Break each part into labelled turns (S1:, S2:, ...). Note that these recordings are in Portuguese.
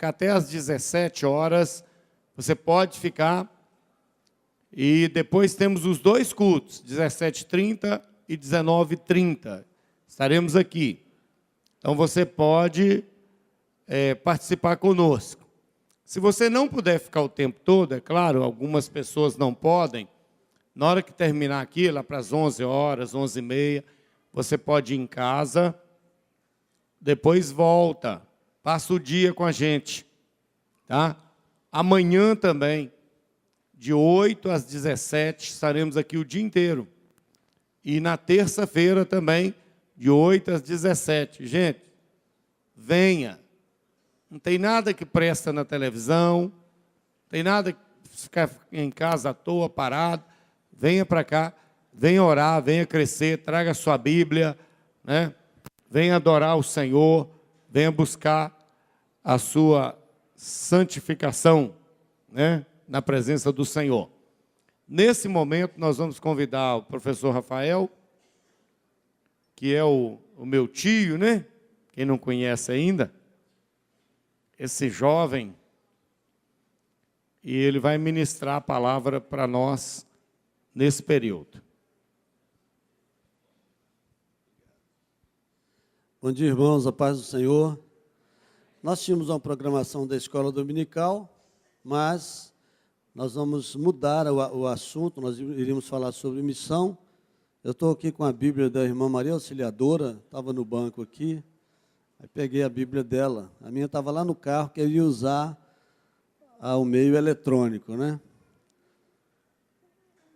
S1: ficar até às 17 horas, você pode ficar. E depois temos os dois cultos, 17h30 e 19h30. Estaremos aqui. Então você pode participar conosco. Se você não puder ficar o tempo todo, é claro, algumas pessoas não podem, na hora que terminar aqui, lá para as 11 horas, 11h30, você pode ir em casa, depois volta, passa o dia com a gente. Tá? Amanhã também, de 8 às 17, estaremos aqui o dia inteiro. E na terça-feira também, de 8 às 17. Gente, venha. Não tem nada que presta na televisão, não tem nada que ficar em casa à toa, parado. Venha para cá, venha orar, venha crescer, traga a sua Bíblia, né? Venha adorar o Senhor, venha buscar a sua santificação, né? Na presença do Senhor. Nesse momento, nós vamos convidar o professor Rafael, que é o meu tio, né? Quem não conhece ainda, esse jovem, e ele vai ministrar a palavra para nós nesse período.
S2: Bom dia, irmãos, a paz do Senhor. Nós tínhamos uma programação da escola dominical, mas nós vamos mudar o assunto, nós iríamos falar sobre missão. Eu estou aqui com a Bíblia da irmã Maria Auxiliadora, estava no banco aqui, aí peguei a Bíblia dela. A minha estava lá no carro, que eu ia usar o meio eletrônico, né?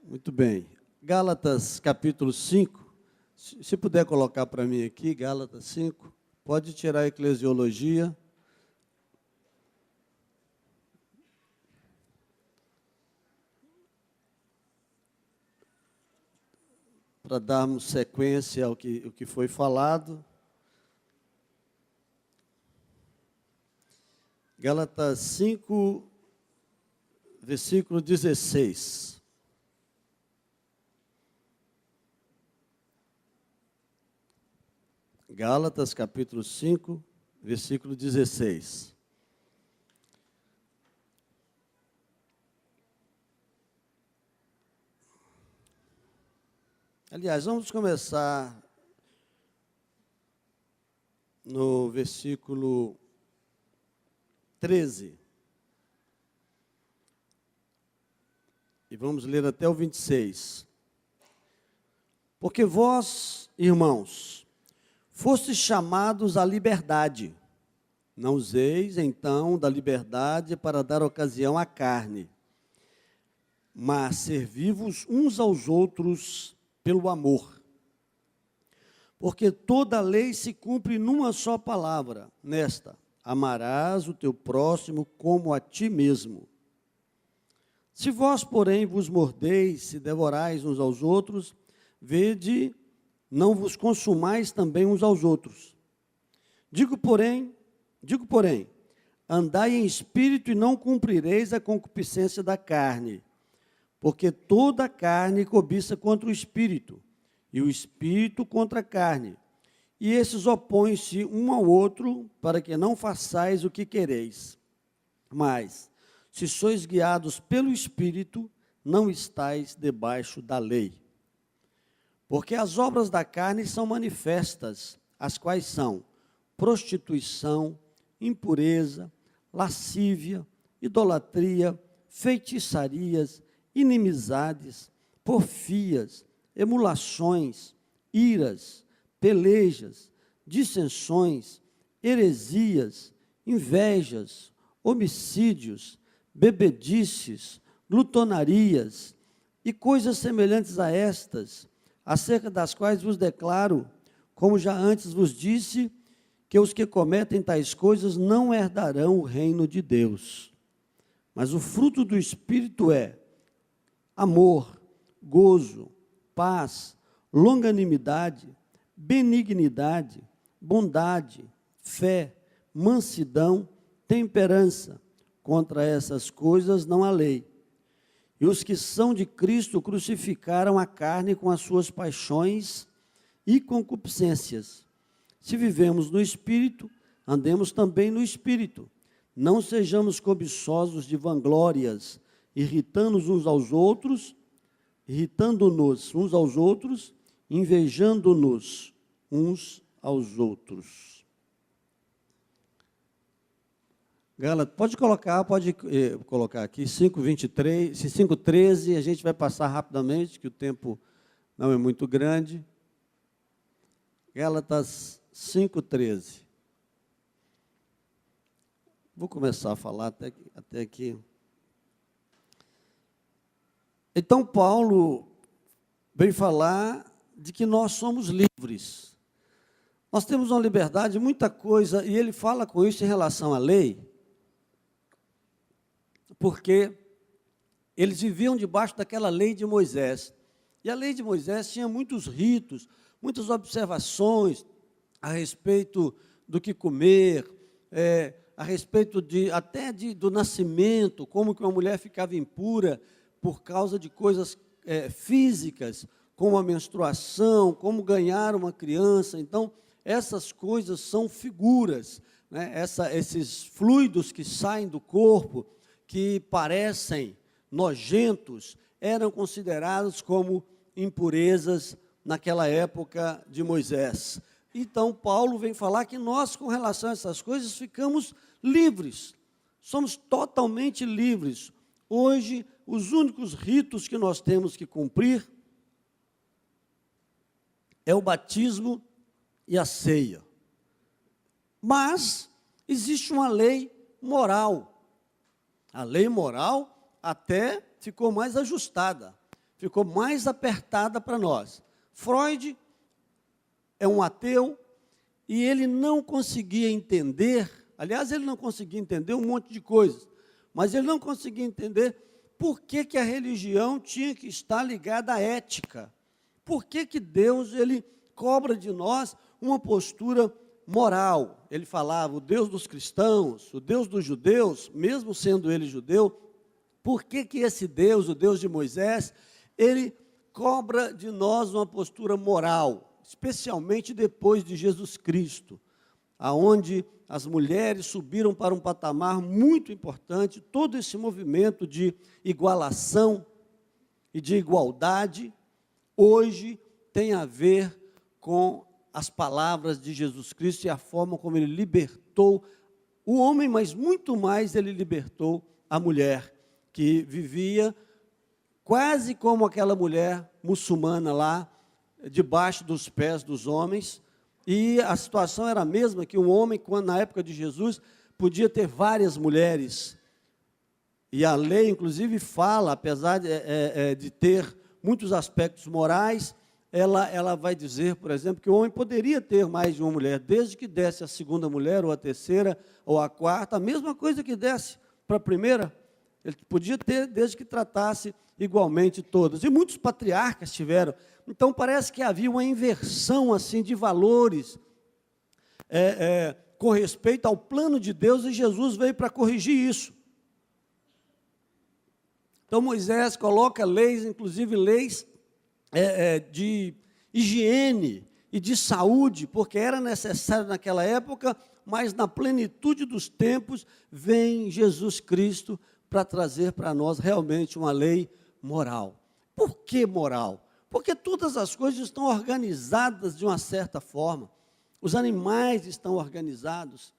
S2: Muito bem. Gálatas, capítulo 5. Se puder colocar para mim aqui, Gálatas 5. Pode tirar a eclesiologia. Para darmos sequência ao que foi falado. Gálatas 5, versículo 16. Gálatas, capítulo 5, versículo 16. Aliás, vamos começar no versículo 13. E vamos ler até o 26. Porque vós, irmãos, fostes chamados à liberdade. Não useis, então, da liberdade para dar ocasião à carne, mas servi-vos uns aos outros pelo amor. Porque toda a lei se cumpre numa só palavra, nesta: amarás o teu próximo como a ti mesmo. Se vós, porém, vos mordeis, se devorais uns aos outros, vede, não vos consumais também uns aos outros. Digo, porém, andai em espírito e não cumprireis a concupiscência da carne, porque toda a carne cobiça contra o espírito, e o espírito contra a carne, e esses opõem-se um ao outro, para que não façais o que quereis. Mas, se sois guiados pelo espírito, não estáis debaixo da lei. Porque as obras da carne são manifestas, as quais são prostituição, impureza, lascívia, idolatria, feitiçarias, inimizades, porfias, emulações, iras, pelejas, dissensões, heresias, invejas, homicídios, bebedices, glutonarias e coisas semelhantes a estas, acerca das quais vos declaro, como já antes vos disse, que os que cometem tais coisas não herdarão o reino de Deus. Mas o fruto do Espírito é amor, gozo, paz, longanimidade, benignidade, bondade, fé, mansidão, temperança. Contra essas coisas não há lei. E os que são de Cristo crucificaram a carne com as suas paixões e concupiscências. Se vivemos no Espírito, andemos também no Espírito. Não sejamos cobiçosos de vanglórias, irritando-nos uns aos outros, invejando-nos uns aos outros. Gálatas, pode colocar aqui 5:23, 5:13, a gente vai passar rapidamente, que o tempo não é muito grande. Gálatas 5:13. Vou começar a falar até aqui. Então, Paulo veio falar de que nós somos livres. Nós temos uma liberdade, muita coisa, e ele fala com isso em relação à lei, porque eles viviam debaixo daquela lei de Moisés. E a lei de Moisés tinha muitos ritos, muitas observações a respeito do que comer, a respeito do nascimento, como que uma mulher ficava impura por causa de coisas físicas, como a menstruação, como ganhar uma criança. Então, essas coisas são figuras, né? Esses fluidos que saem do corpo, que parecem nojentos, eram considerados como impurezas naquela época de Moisés. Então, Paulo vem falar que nós, com relação a essas coisas, ficamos livres, somos totalmente livres. Hoje, os únicos ritos que nós temos que cumprir é o batismo e a ceia. Mas existe uma lei moral. A lei moral até ficou mais ajustada, ficou mais apertada para nós. Freud é um ateu e ele não conseguia entender, aliás, ele não conseguia entender um monte de coisas, mas ele não conseguia entender por que a religião tinha que estar ligada à ética. Por que Deus ele cobra de nós uma postura moral? Ele falava, o Deus dos cristãos, o Deus dos judeus, mesmo sendo ele judeu, por que esse Deus, o Deus de Moisés, ele cobra de nós uma postura moral, especialmente depois de Jesus Cristo, aonde as mulheres subiram para um patamar muito importante, todo esse movimento de igualação e de igualdade, hoje tem a ver com as palavras de Jesus Cristo e a forma como ele libertou o homem, mas muito mais ele libertou a mulher, que vivia quase como aquela mulher muçulmana lá, debaixo dos pés dos homens, e a situação era a mesma, que um homem, quando, na época de Jesus, podia ter várias mulheres, e a lei, inclusive, fala, apesar de ter muitos aspectos morais, ela vai dizer, por exemplo, que o homem poderia ter mais de uma mulher, desde que desse a segunda mulher, ou a terceira, ou a quarta, a mesma coisa que desse para a primeira, ele podia ter, desde que tratasse igualmente todas. E muitos patriarcas tiveram. Então, parece que havia uma inversão assim, de valores com respeito ao plano de Deus, e Jesus veio para corrigir isso. Então, Moisés coloca leis, inclusive leis de higiene e de saúde, porque era necessário naquela época, mas na plenitude dos tempos, vem Jesus Cristo para trazer para nós realmente uma lei moral. Por que moral? Porque todas as coisas estão organizadas de uma certa forma. Os animais estão organizados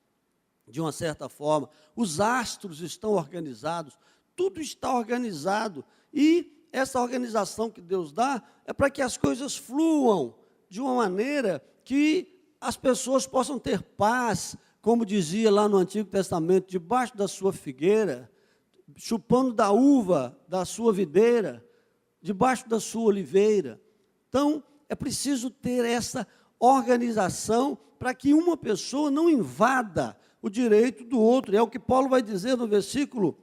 S2: de uma certa forma. Os astros estão organizados. Tudo está organizado. E essa organização que Deus dá é para que as coisas fluam de uma maneira que as pessoas possam ter paz, como dizia lá no Antigo Testamento, debaixo da sua figueira, chupando da uva da sua videira, debaixo da sua oliveira. Então, é preciso ter essa organização para que uma pessoa não invada o direito do outro. É o que Paulo vai dizer no versículo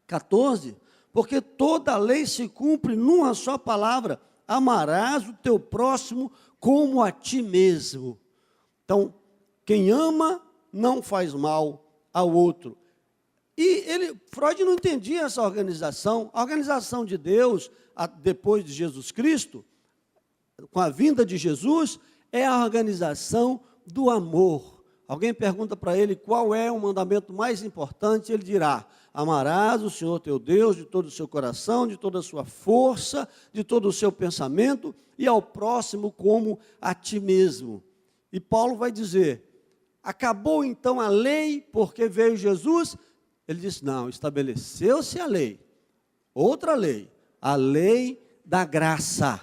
S2: 14, porque toda a lei se cumpre numa só palavra: amarás o teu próximo como a ti mesmo. Então, quem ama não faz mal ao outro. E Freud não entendia essa organização. A organização de Deus, depois de Jesus Cristo, com a vinda de Jesus, é a organização do amor, alguém pergunta para ele qual é o mandamento mais importante, ele dirá: amarás o Senhor teu Deus de todo o seu coração, de toda a sua força, de todo o seu pensamento, e ao próximo como a ti mesmo. E Paulo vai dizer: acabou então a lei porque veio Jesus? Ele diz: não, estabeleceu-se a lei, outra lei, a lei da graça.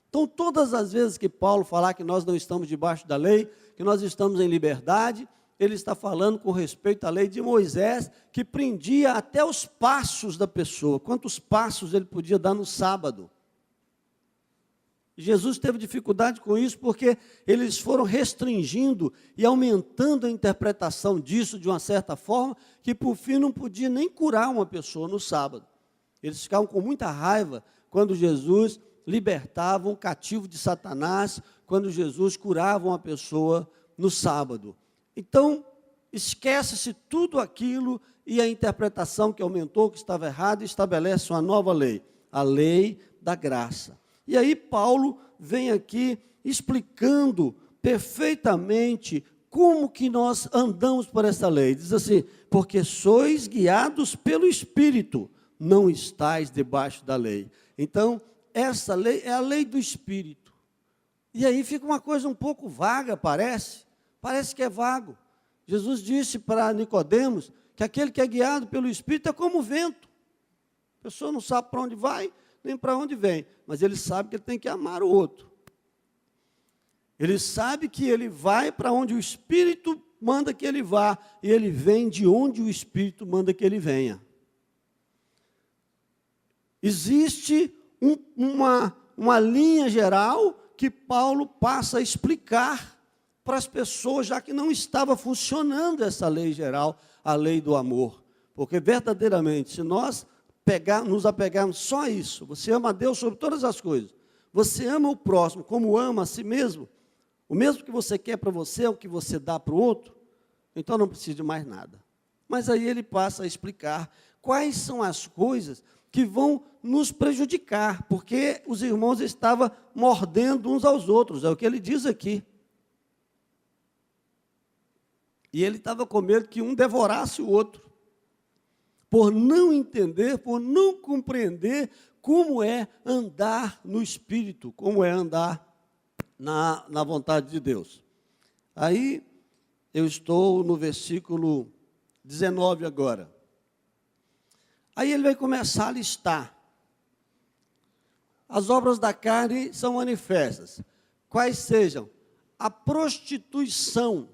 S2: Então, todas as vezes que Paulo falar que nós não estamos debaixo da lei, que nós estamos em liberdade, ele está falando com respeito à lei de Moisés, que prendia até os passos da pessoa, quantos passos ele podia dar no sábado. Jesus teve dificuldade com isso, porque eles foram restringindo e aumentando a interpretação disso de uma certa forma, que por fim não podia nem curar uma pessoa no sábado. Eles ficavam com muita raiva quando Jesus libertava um cativo de Satanás, quando Jesus curava uma pessoa no sábado. Então, esquece-se tudo aquilo e a interpretação que aumentou, que estava errada, e estabelece uma nova lei, a lei da graça. E aí Paulo vem aqui explicando perfeitamente como que nós andamos por essa lei. Diz assim: porque sois guiados pelo Espírito, não estais debaixo da lei. Então, essa lei é a lei do Espírito. E aí fica uma coisa um pouco vaga, parece que é vago. Jesus disse para Nicodemos que aquele que é guiado pelo Espírito é como o vento. A pessoa não sabe para onde vai, nem para onde vem, mas ele sabe que ele tem que amar o outro. Ele sabe que ele vai para onde o Espírito manda que ele vá, e ele vem de onde o Espírito manda que ele venha. Existe uma linha geral que Paulo passa a explicar para as pessoas, já que não estava funcionando essa lei geral, a lei do amor. Porque verdadeiramente, se nós nos apegarmos só a isso, você ama a Deus sobre todas as coisas, você ama o próximo como ama a si mesmo, o mesmo que você quer para você é o que você dá para o outro, então não precisa de mais nada. Mas aí ele passa a explicar quais são as coisas que vão nos prejudicar, porque os irmãos estavam mordendo uns aos outros, é o que ele diz aqui. E ele estava com medo que um devorasse o outro, por não entender, por não compreender como é andar no Espírito, como é andar na vontade de Deus. Aí, eu estou no versículo 19 agora. Aí ele vai começar a listar. As obras da carne são manifestas. Quais sejam? A prostituição.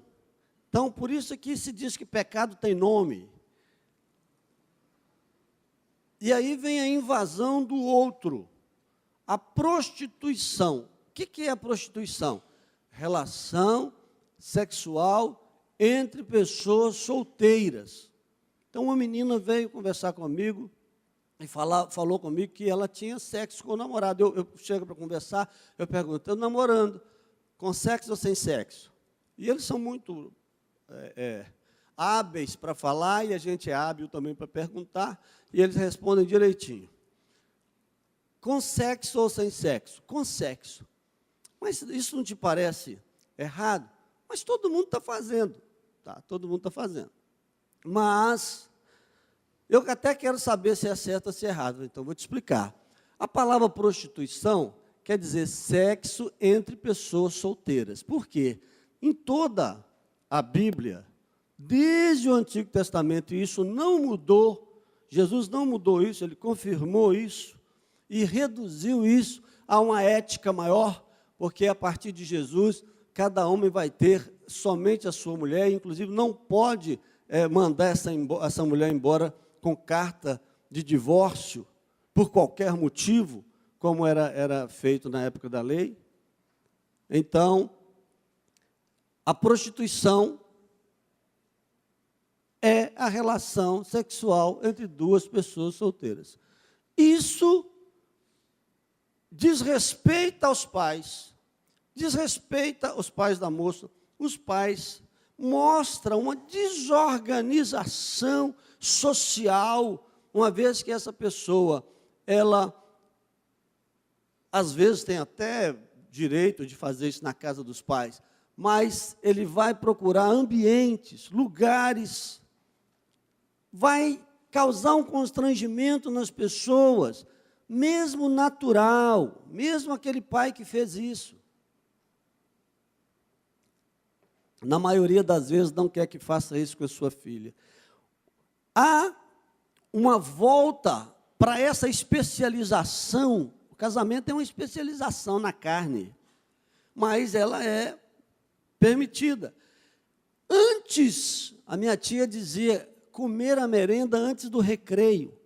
S2: Então, por isso que se diz que pecado tem nome. E aí vem a invasão do outro. A prostituição. O que é a prostituição? Relação sexual entre pessoas solteiras. Então, uma menina veio conversar comigo e falou comigo que ela tinha sexo com o namorado. Eu chego para conversar, eu pergunto: estou namorando, com sexo ou sem sexo? E eles são muito hábeis para falar, e a gente é hábil também para perguntar, e eles respondem direitinho. Com sexo ou sem sexo? Com sexo. Mas isso não te parece errado? Mas todo mundo está fazendo. Tá, todo mundo está fazendo. Mas eu até quero saber se é certo ou se é errado, então vou te explicar. A palavra prostituição quer dizer sexo entre pessoas solteiras. Por quê? Em toda a Bíblia, desde o Antigo Testamento, e isso não mudou, Jesus não mudou isso, ele confirmou isso e reduziu isso a uma ética maior, porque a partir de Jesus, cada homem vai ter somente a sua mulher, inclusive não pode mandar essa mulher embora com carta de divórcio, por qualquer motivo, como era feito na época da lei. Então, a prostituição é a relação sexual entre duas pessoas solteiras. Isso desrespeita aos pais, desrespeita os pais da moça. Os pais mostram uma desorganização social, uma vez que essa pessoa, ela, às vezes, tem até direito de fazer isso na casa dos pais, mas ele vai procurar ambientes, lugares, vai causar um constrangimento nas pessoas, mesmo natural, mesmo aquele pai que fez isso. Na maioria das vezes não quer que faça isso com a sua filha. Há uma volta para essa especialização. O casamento é uma especialização na carne, mas ela é permitida. Antes, a minha tia dizia, comer a merenda antes do recreio.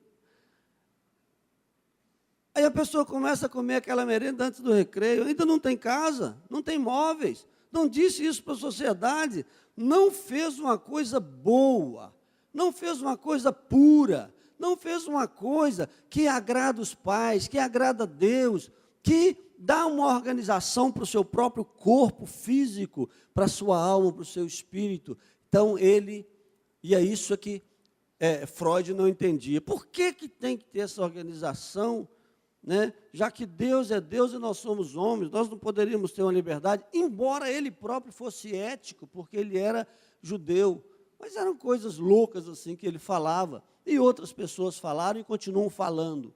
S2: Aí a pessoa começa a comer aquela merenda antes do recreio, ainda não tem casa, não tem móveis, não disse isso para a sociedade, não fez uma coisa boa, não fez uma coisa pura, não fez uma coisa que agrada os pais, que agrada a Deus, que dá uma organização para o seu próprio corpo físico, para a sua alma, para o seu espírito. Então, e é isso que Freud não entendia. Por que tem que ter essa organização, né? Já que Deus é Deus e nós somos homens, nós não poderíamos ter uma liberdade, embora ele próprio fosse ético, porque ele era judeu. Mas eram coisas loucas assim que ele falava, e outras pessoas falaram e continuam falando,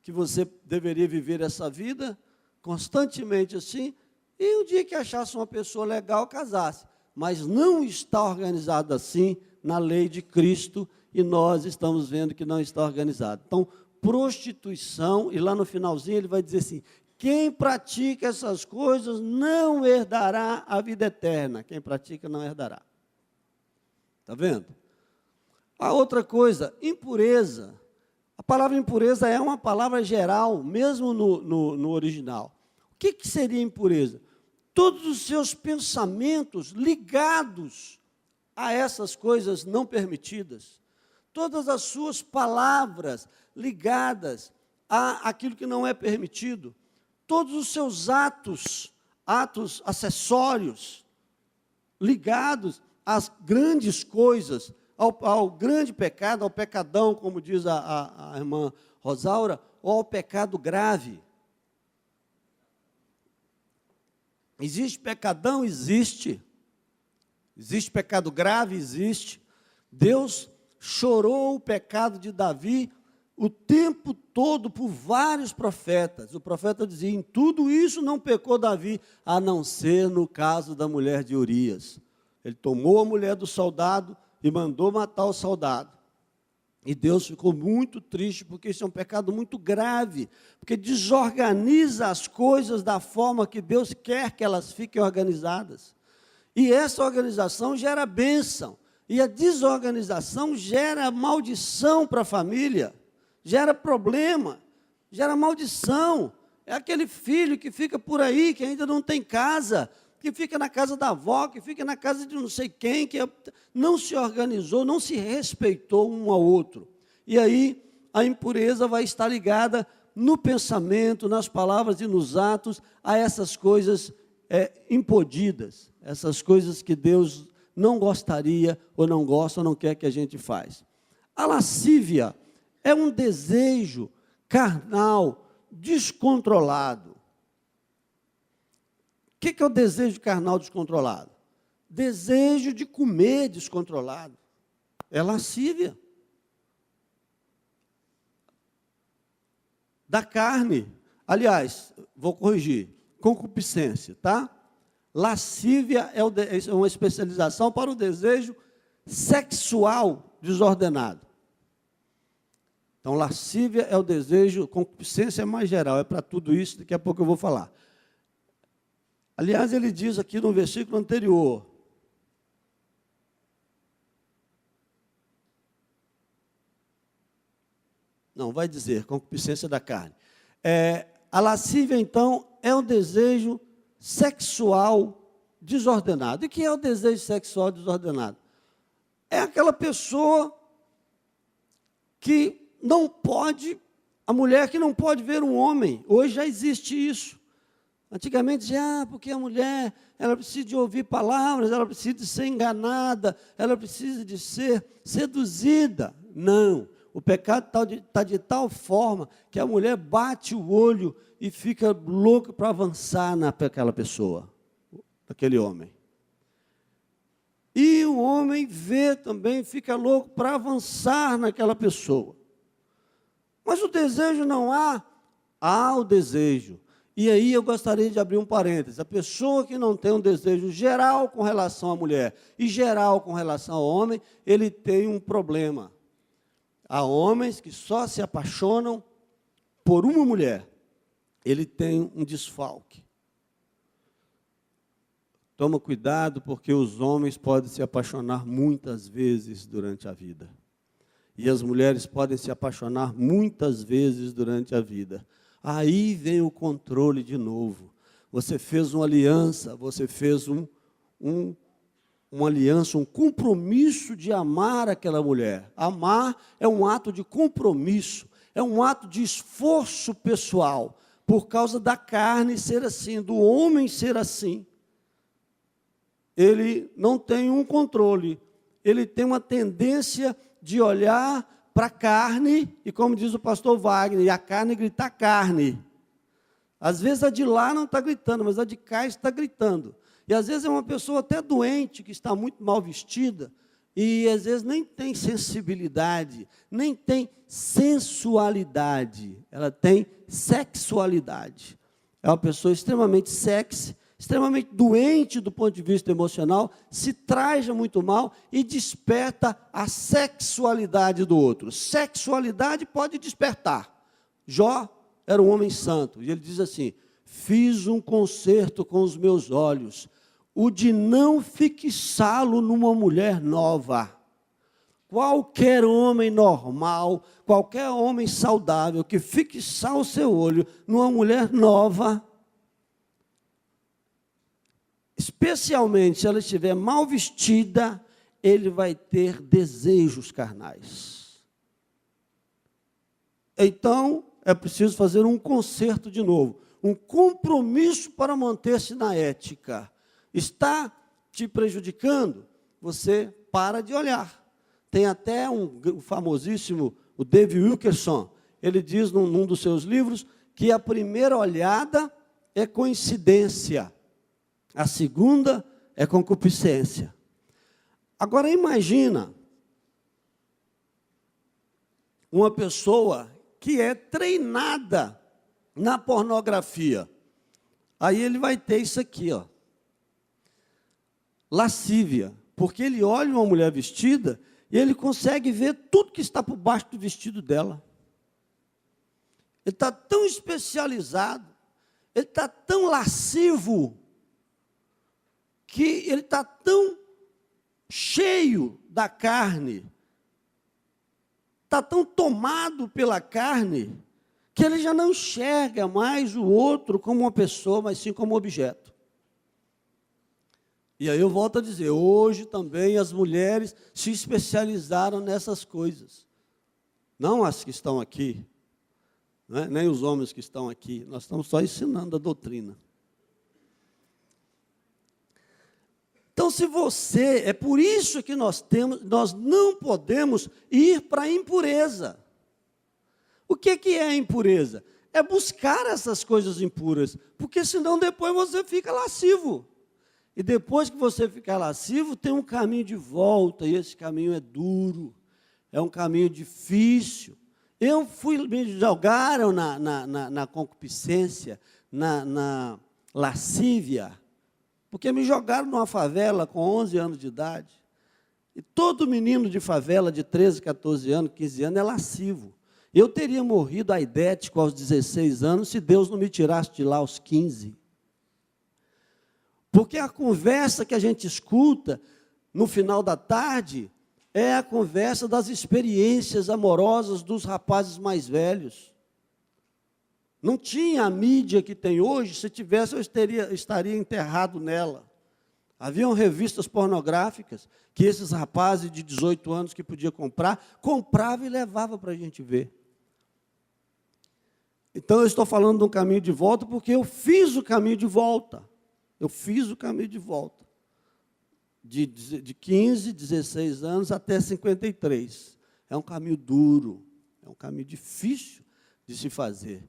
S2: que você deveria viver essa vida constantemente assim, e o dia que achasse uma pessoa legal, casasse. Mas não está organizado assim na lei de Cristo, e nós estamos vendo que não está organizado. Então, prostituição, e lá no finalzinho ele vai dizer assim, quem pratica essas coisas não herdará a vida eterna. Quem pratica não herdará. Está vendo? A outra coisa, impureza. A palavra impureza é uma palavra geral, mesmo no original. O que seria impureza? Todos os seus pensamentos ligados a essas coisas não permitidas. Todas as suas palavras ligadas àquilo que não é permitido. Todos os seus atos acessórios, ligados às grandes coisas, ao grande pecado, ao pecadão, como diz a irmã Rosaura, ou ao pecado grave. Existe pecadão? Existe. Existe pecado grave? Existe. Deus chorou o pecado de Davi o tempo todo por vários profetas. O profeta dizia, em tudo isso não pecou Davi, a não ser no caso da mulher de Urias. Ele tomou a mulher do soldado e mandou matar o soldado. E Deus ficou muito triste, porque isso é um pecado muito grave, porque desorganiza as coisas da forma que Deus quer que elas fiquem organizadas. E essa organização gera bênção, e a desorganização gera maldição para a família, gera problema, gera maldição. É aquele filho que fica por aí, que ainda não tem casa, que fica na casa da avó, que fica na casa de não sei quem, que não se organizou, não se respeitou um ao outro. E aí a impureza vai estar ligada no pensamento, nas palavras e nos atos, a essas coisas impodidas, essas coisas que Deus não gostaria, ou não gosta, ou não quer que a gente faça. A lascívia é um desejo carnal descontrolado. O que é o desejo carnal descontrolado? Desejo de comer descontrolado. É lascívia. Da carne. Aliás, vou corrigir. Concupiscência, tá? Lascívia é uma especialização para o desejo sexual desordenado. Então, lascívia é o desejo, concupiscência é mais geral, é para tudo isso, daqui a pouco eu vou falar. Aliás, ele diz aqui no versículo anterior, não, vai dizer, concupiscência da carne. A lascívia, então, é um desejo sexual desordenado. E o que é o desejo sexual desordenado? É aquela pessoa que não pode, a mulher que não pode ver um homem. Hoje já existe isso. Antigamente dizia, porque a mulher, ela precisa de ouvir palavras, ela precisa de ser enganada, ela precisa de ser seduzida. Não, o pecado está de tal forma que a mulher bate o olho e fica louca para avançar naquela pessoa, naquele homem. E o homem vê também, fica louco para avançar naquela pessoa. Mas o desejo não há? Há o desejo. E aí eu gostaria de abrir um parênteses. A pessoa que não tem um desejo geral com relação à mulher e geral com relação ao homem, ele tem um problema. Há homens que só se apaixonam por uma mulher. Ele tem um desfalque. Toma cuidado, porque os homens podem se apaixonar muitas vezes durante a vida. E as mulheres podem se apaixonar muitas vezes durante a vida. Aí vem o controle de novo. Você fez uma aliança, você fez uma aliança, um compromisso de amar aquela mulher. Amar é um ato de compromisso, é um ato de esforço pessoal, por causa da carne ser assim, do homem ser assim. Ele não tem um controle, ele tem uma tendência de olhar para a carne, e como diz o pastor Wagner, e a carne gritar carne. Às vezes a de lá não está gritando, mas a de cá está gritando. E às vezes é uma pessoa até doente, que está muito mal vestida, e às vezes nem tem sensibilidade, nem tem sensualidade, ela tem sexualidade. É uma pessoa extremamente sexy, extremamente doente do ponto de vista emocional, se traja muito mal e desperta a sexualidade do outro. Sexualidade pode despertar. Jó era um homem santo, e ele diz assim: fiz um concerto com os meus olhos, o de não fixá-lo numa mulher nova. Qualquer homem normal, qualquer homem saudável que fixar o seu olho numa mulher nova, especialmente se ela estiver mal vestida, ele vai ter desejos carnais. Então, é preciso fazer um conserto de novo, um compromisso para manter-se na ética. Está te prejudicando? Você para de olhar. Tem até um famosíssimo, o David Wilkerson, ele diz num dos seus livros que a primeira olhada é coincidência, a segunda é concupiscência. Agora imagina uma pessoa que é treinada na pornografia. Aí ele vai ter isso aqui, ó. Lascívia, porque ele olha uma mulher vestida e ele consegue ver tudo que está por baixo do vestido dela. Ele está tão especializado, ele está tão lascivo, que ele está tão cheio da carne, está tão tomado pela carne, que ele já não enxerga mais o outro como uma pessoa, mas sim como um objeto. E aí eu volto a dizer, hoje também as mulheres se especializaram nessas coisas. Não as que estão aqui, né? Nem os homens que estão aqui, nós estamos só ensinando a doutrina. Então, se você, é por isso que nós não podemos ir para a impureza. O que é a impureza? É buscar essas coisas impuras, porque senão depois você fica lascivo. E depois que você ficar lascivo, tem um caminho de volta, e esse caminho é duro, é um caminho difícil. Me jogaram na concupiscência, na lascívia, porque me jogaram numa favela com 11 anos de idade. E todo menino de favela de 13, 14 anos, 15 anos é lascivo. Eu teria morrido aidético aos 16 anos se Deus não me tirasse de lá aos 15. Porque a conversa que a gente escuta no final da tarde é a conversa das experiências amorosas dos rapazes mais velhos. Não tinha a mídia que tem hoje, se tivesse eu estaria enterrado nela. Haviam revistas pornográficas que esses rapazes de 18 anos que podiam comprar, comprava e levava para a gente ver. Então eu estou falando de um caminho de volta porque eu fiz o caminho de volta. Eu fiz o caminho de volta, de 15, 16 anos até 53. É um caminho duro, é um caminho difícil de se fazer,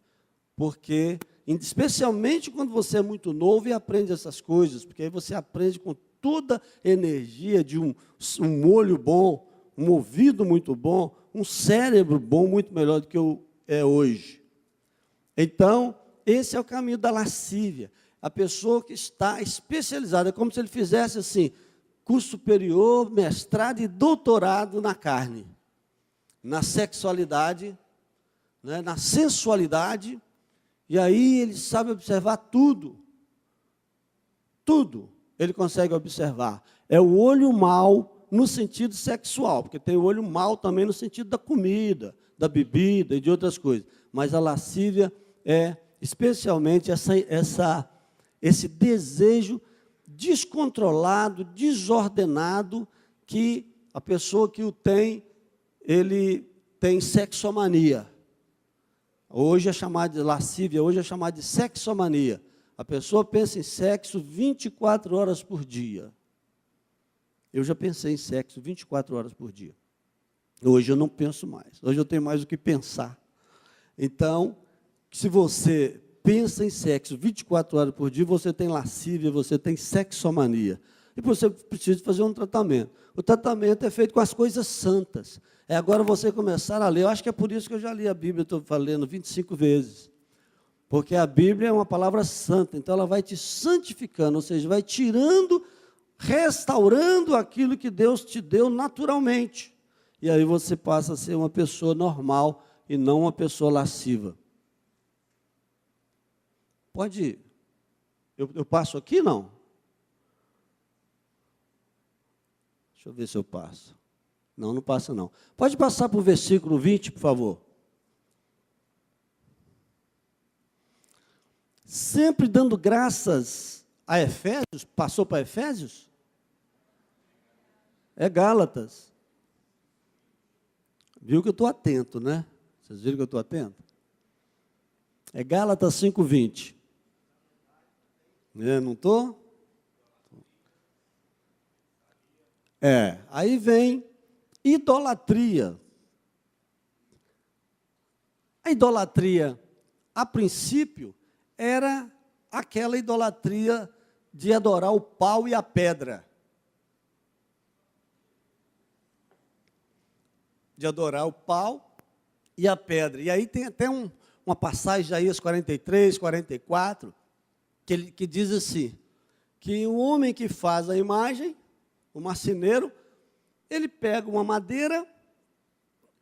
S2: porque, especialmente quando você é muito novo e aprende essas coisas, porque aí você aprende com toda energia de um olho bom, um ouvido muito bom, um cérebro bom, muito melhor do que é hoje. Então, esse é o caminho da lascívia. A pessoa que está especializada, é como se ele fizesse assim, curso superior, mestrado e doutorado na carne, na sexualidade, né, na sensualidade, e aí ele sabe observar tudo. Tudo ele consegue observar. É o olho mau no sentido sexual, porque tem o olho mau também no sentido da comida, da bebida e de outras coisas. Mas a lascívia é especialmente esse desejo descontrolado, desordenado, que a pessoa que o tem, ele tem sexomania. Hoje é chamado de lascívia, hoje é chamado de sexomania. A pessoa pensa em sexo 24 horas por dia. Eu já pensei em sexo 24 horas por dia. Hoje eu não penso mais. Hoje eu tenho mais o que pensar. Então, se você pensa em sexo 24 horas por dia, você tem lascívia, você tem sexomania. E você precisa fazer um tratamento. O tratamento é feito com as coisas santas. É agora você começar a ler. Eu acho que é por isso que eu já li a Bíblia, estou falando 25 vezes. Porque a Bíblia é uma palavra santa, então ela vai te santificando, ou seja, vai tirando, restaurando aquilo que Deus te deu naturalmente. E aí você passa a ser uma pessoa normal e não uma pessoa lasciva. Pode ir. Eu passo aqui, não? Deixa eu ver se eu passo. Não, não passa não. Pode passar para o versículo 20, por favor. Sempre dando graças a Efésios. Passou para Efésios? É Gálatas. Viu que eu estou atento, né? Vocês viram que eu estou atento? É Gálatas 5:20. Não estou? Aí vem idolatria. A idolatria, a princípio, era aquela idolatria de adorar o pau e a pedra. De adorar o pau e a pedra. E aí tem até uma passagem de Isaías 43, 44, que diz assim, que o homem que faz a imagem, o marceneiro, ele pega uma madeira,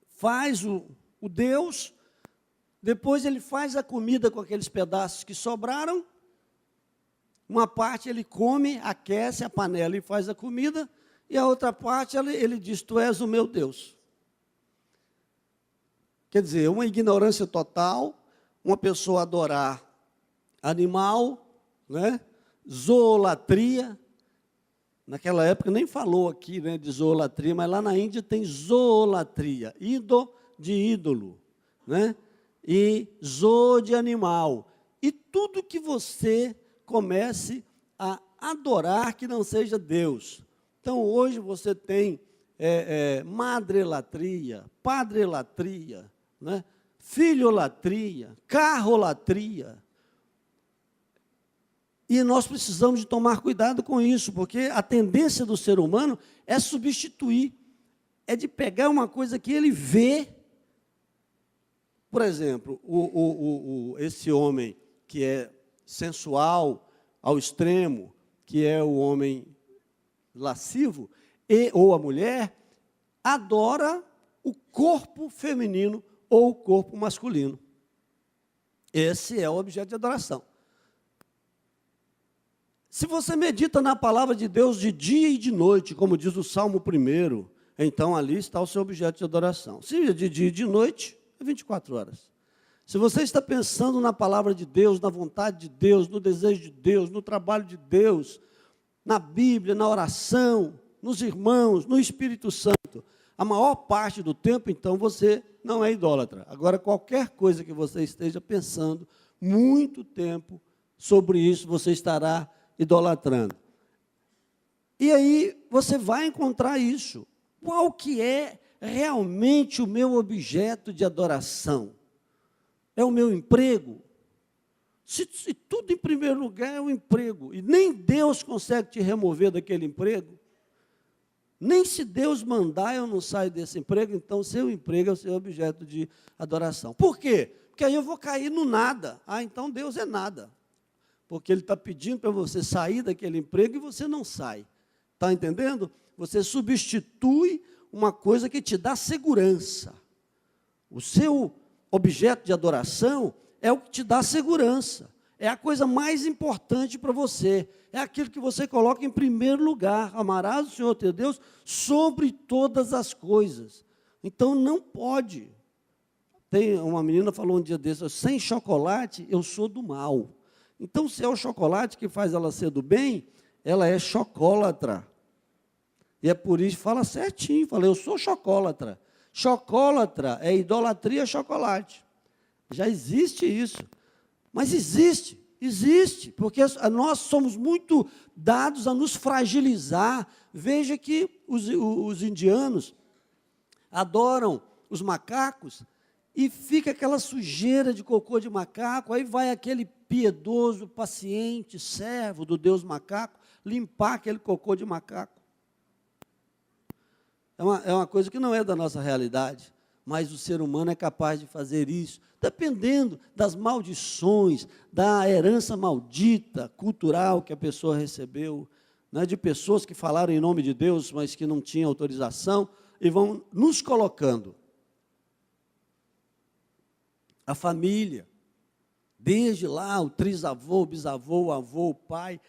S2: faz o Deus, depois ele faz a comida com aqueles pedaços que sobraram, uma parte ele come, aquece a panela e faz a comida, e a outra parte ele diz, tu és o meu Deus. Quer dizer, uma ignorância total, uma pessoa adorar animal, né? Zoolatria. Naquela época nem falou aqui, né, de zoolatria, mas lá na Índia tem zoolatria, de ídolo, né? E zoo de animal. E tudo que você comece a adorar que não seja Deus. Então, hoje você tem madrelatria, padrelatria, né? Filholatria, carrolatria. E nós precisamos de tomar cuidado com isso, porque a tendência do ser humano é substituir, é de pegar uma coisa que ele vê. Por exemplo, esse homem que é sensual ao extremo, que é o homem lascivo, ou a mulher, adora o corpo feminino ou o corpo masculino. Esse é o objeto de adoração. Se você medita na palavra de Deus de dia e de noite, como diz o Salmo 1, então ali está o seu objeto de adoração. Se é de dia e de noite, é 24 horas. Se você está pensando na palavra de Deus, na vontade de Deus, no desejo de Deus, no trabalho de Deus, na Bíblia, na oração, nos irmãos, no Espírito Santo, a maior parte do tempo, então, você não é idólatra. Agora, qualquer coisa que você esteja pensando, muito tempo sobre isso, você estará idolatrando. E aí, você vai encontrar isso. Qual que é realmente o meu objeto de adoração? É o meu emprego? Se tudo em primeiro lugar é o emprego, e nem Deus consegue te remover daquele emprego, nem se Deus mandar eu não saio desse emprego, então seu emprego é o seu objeto de adoração. Por quê? Porque aí eu vou cair no nada. Ah, então Deus é nada. Porque Ele está pedindo para você sair daquele emprego e você não sai. Está entendendo? Você substitui uma coisa que te dá segurança. O seu objeto de adoração é o que te dá segurança. É a coisa mais importante para você. É aquilo que você coloca em primeiro lugar. Amarás o Senhor teu Deus sobre todas as coisas. Então não pode. Tem uma menina falou um dia desse, sem chocolate eu sou do mal. Então se é o chocolate que faz ela ser do bem, ela é chocólatra. E é por isso, fala certinho, fala, eu sou chocólatra. Chocólatra é idolatria a chocolate. Já existe isso. Mas existe, porque nós somos muito dados a nos fragilizar. Veja que os indianos adoram os macacos e fica aquela sujeira de cocô de macaco, aí vai aquele piedoso, paciente, servo do Deus macaco, limpar aquele cocô de macaco. É uma coisa que não é da nossa realidade, mas o ser humano é capaz de fazer isso, dependendo das maldições, da herança maldita, cultural que a pessoa recebeu, né, de pessoas que falaram em nome de Deus, mas que não tinham autorização, e vão nos colocando. A família, desde lá, o trisavô, o bisavô, o avô, o pai,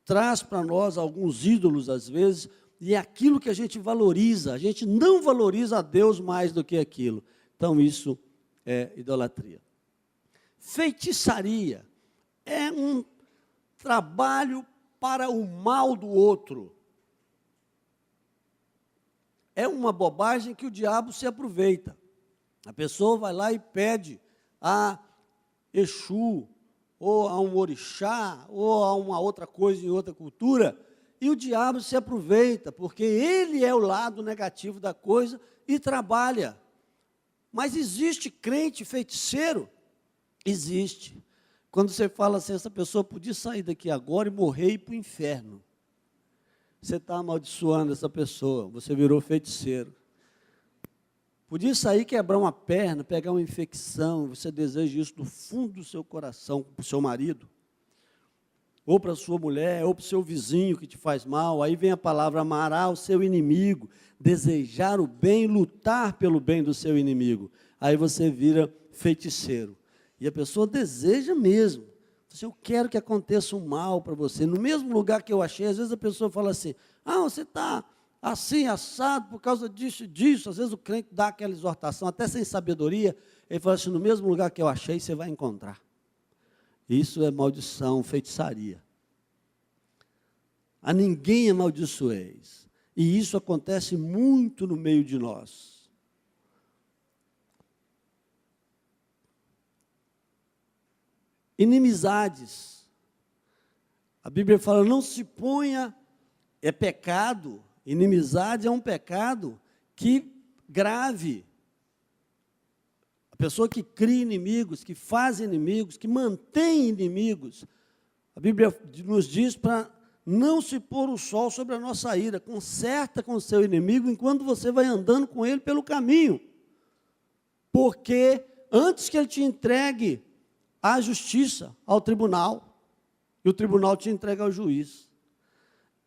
S2: traz para nós alguns ídolos, às vezes, e é aquilo que a gente valoriza, a gente não valoriza a Deus mais do que aquilo. Então, isso é idolatria. Feitiçaria é um trabalho para o mal do outro. É uma bobagem que o diabo se aproveita. A pessoa vai lá e pede a Exu, ou a um orixá, ou a uma outra coisa em outra cultura, e o diabo se aproveita, porque ele é o lado negativo da coisa e trabalha. Mas existe crente feiticeiro? Existe. Quando você fala assim, essa pessoa podia sair daqui agora e morrer e ir para o inferno. Você está amaldiçoando essa pessoa, você virou feiticeiro. Podia sair, quebrar uma perna, pegar uma infecção, você deseja isso do fundo do seu coração, para o seu marido, ou para a sua mulher, ou para o seu vizinho que te faz mal. Aí vem a palavra, amará o seu inimigo, desejar o bem, lutar pelo bem do seu inimigo. Aí você vira feiticeiro. E a pessoa deseja mesmo. Assim, eu quero que aconteça um mal para você. No mesmo lugar que eu achei, às vezes a pessoa fala assim, você está assim, assado, por causa disso e disso. Às vezes o crente dá aquela exortação, até sem sabedoria, ele fala assim, no mesmo lugar que eu achei, você vai encontrar. Isso é maldição, feitiçaria. A ninguém amaldiçoeis. E isso acontece muito no meio de nós. Inimizades. A Bíblia fala, não se ponha, é pecado. Inimizade é um pecado que grave. A pessoa que cria inimigos, que faz inimigos, que mantém inimigos. A Bíblia nos diz para não se pôr o sol sobre a nossa ira. Conserta com o seu inimigo enquanto você vai andando com ele pelo caminho. Porque antes que ele te entregue à justiça, ao tribunal, e o tribunal te entrega ao juiz.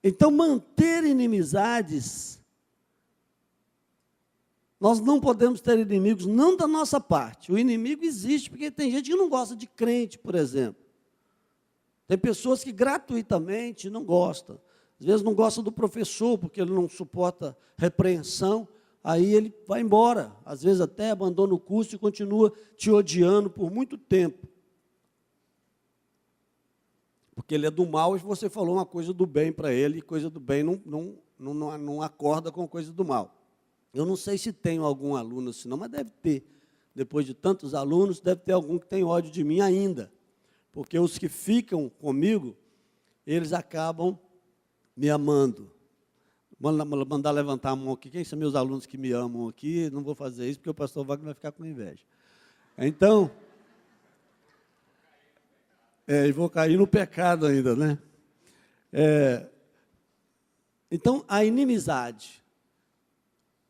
S2: Então, manter inimizades, nós não podemos ter inimigos, não da nossa parte. O inimigo existe, porque tem gente que não gosta de crente, por exemplo. Tem pessoas que gratuitamente não gostam. Às vezes não gosta do professor, porque ele não suporta repreensão, aí ele vai embora. Às vezes até abandona o curso e continua te odiando por muito tempo. Porque ele é do mal e você falou uma coisa do bem para ele, e coisa do bem não acorda com coisa do mal. Eu não sei se tenho algum aluno assim, não, mas deve ter. Depois de tantos alunos, deve ter algum que tem ódio de mim ainda. Porque os que ficam comigo, eles acabam me amando. Mandar levantar a mão aqui. Quem são meus alunos que me amam aqui? Não vou fazer isso, porque o pastor Wagner vai ficar com inveja. Então, E vou cair no pecado ainda, né? Então, a inimizade.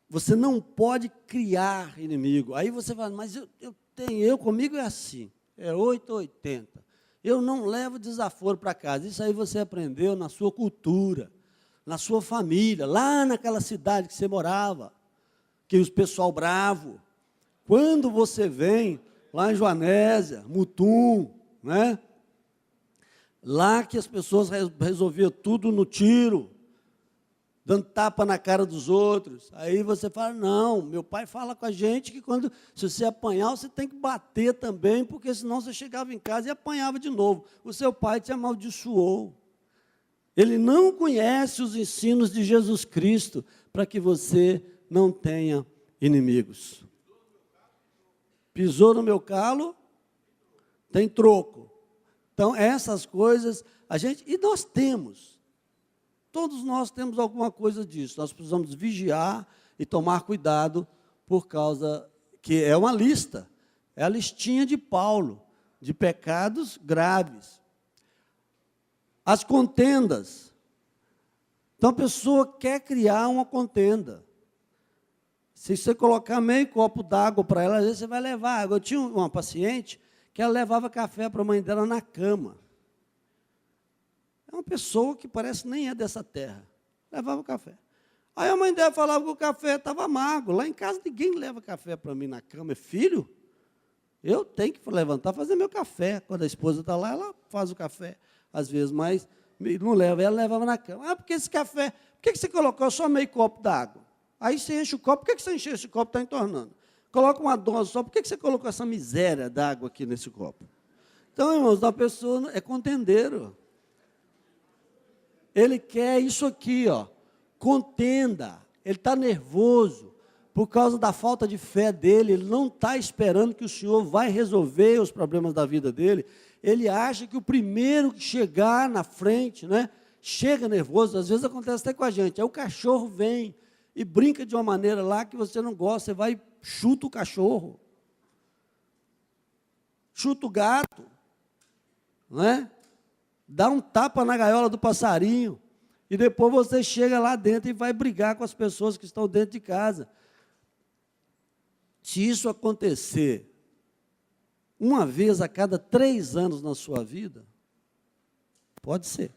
S2: Você não pode criar inimigo. Aí você fala, mas comigo é assim, é 8 ou 80. Eu não levo desaforo para casa. Isso aí você aprendeu na sua cultura, na sua família, lá naquela cidade que você morava, que os pessoal bravo. Quando você vem lá em Joanésia, Mutum, né? Lá que as pessoas resolviam tudo no tiro, dando tapa na cara dos outros. Aí você fala, não, meu pai fala com a gente que se você apanhar, você tem que bater também, porque senão você chegava em casa e apanhava de novo. O seu pai te amaldiçoou. Ele não conhece os ensinos de Jesus Cristo para que você não tenha inimigos. Pisou no meu calo, tem troco. Então, essas coisas, e nós temos. Todos nós temos alguma coisa disso. Nós precisamos vigiar e tomar cuidado, por causa que é uma lista. É a listinha de Paulo, de pecados graves. As contendas. Então, a pessoa quer criar uma contenda. Se você colocar meio copo d'água para ela, às vezes você vai levar água. Eu tinha uma paciente que ela levava café para a mãe dela na cama. É uma pessoa que parece nem é dessa terra. Levava café. Aí a mãe dela falava que o café estava amargo. Lá em casa ninguém leva café para mim na cama. Filho, eu tenho que levantar, fazer meu café. Quando a esposa está lá, ela faz o café. Às vezes, mas não leva. Ela levava na cama. Porque esse café, por que você colocou só meio copo d'água? Aí você enche o copo. Por que você encheu esse copo? Está entornando. Coloca uma dose só. Por que você colocou essa miséria d'água aqui nesse copo? Então, irmãos, a pessoa é contendeiro. Ele quer isso aqui, contenda. Ele está nervoso por causa da falta de fé dele. Ele não está esperando que o Senhor vai resolver os problemas da vida dele. Ele acha que o primeiro que chegar na frente, né, chega nervoso. Às vezes acontece até com a gente. Aí o cachorro vem e brinca de uma maneira lá que você não gosta. Você vai e chuta o cachorro. Chuta o gato. Não é? Dá um tapa na gaiola do passarinho, e depois você chega lá dentro e vai brigar com as pessoas que estão dentro de casa. Se isso acontecer uma vez a cada 3 anos na sua vida, pode ser.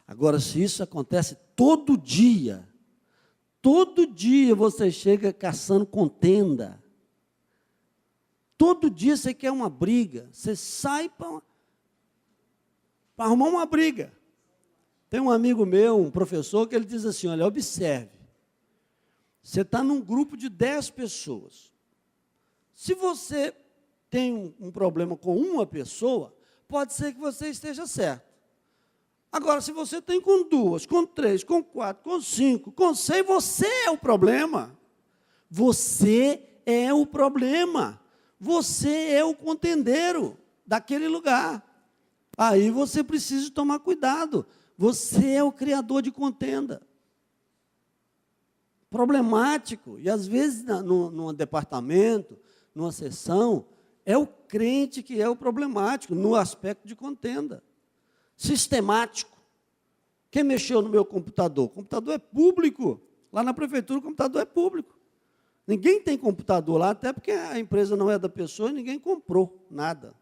S2: Agora, se isso acontece todo dia você chega caçando contenda, todo dia você quer uma briga, você sai para arrumar uma briga. Tem um amigo meu, um professor, que ele diz assim, olha, observe, você está num grupo de 10 pessoas. Se você tem um problema com uma pessoa, pode ser que você esteja certo. Agora, se você tem com 2, com 3, com 4, com 5, com 6, você é o problema. Você é o problema. Você é o contendeiro daquele lugar. Aí você precisa tomar cuidado. Você é o criador de contenda. Problemático. E às vezes, num departamento, numa sessão, é o crente que é o problemático, no aspecto de contenda. Sistemático. Quem mexeu no meu computador? O computador é público. Lá na prefeitura, o computador é público. Ninguém tem computador lá, até porque a empresa não é da pessoa e ninguém comprou nada.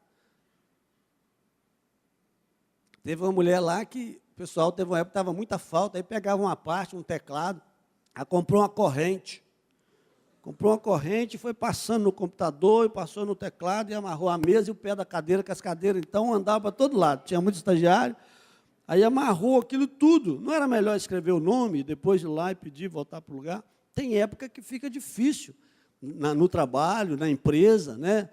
S2: Teve uma mulher lá que o pessoal teve uma época que estava muita falta, aí pegava uma parte, um teclado, aí comprou uma corrente. Comprou uma corrente, foi passando no computador, e passou no teclado, e amarrou a mesa e o pé da cadeira, que as cadeiras então andavam para todo lado. Tinha muito estagiário, aí amarrou aquilo tudo. Não era melhor escrever o nome, depois ir lá e pedir, voltar para o lugar? Tem época que fica difícil, no trabalho, na empresa, né?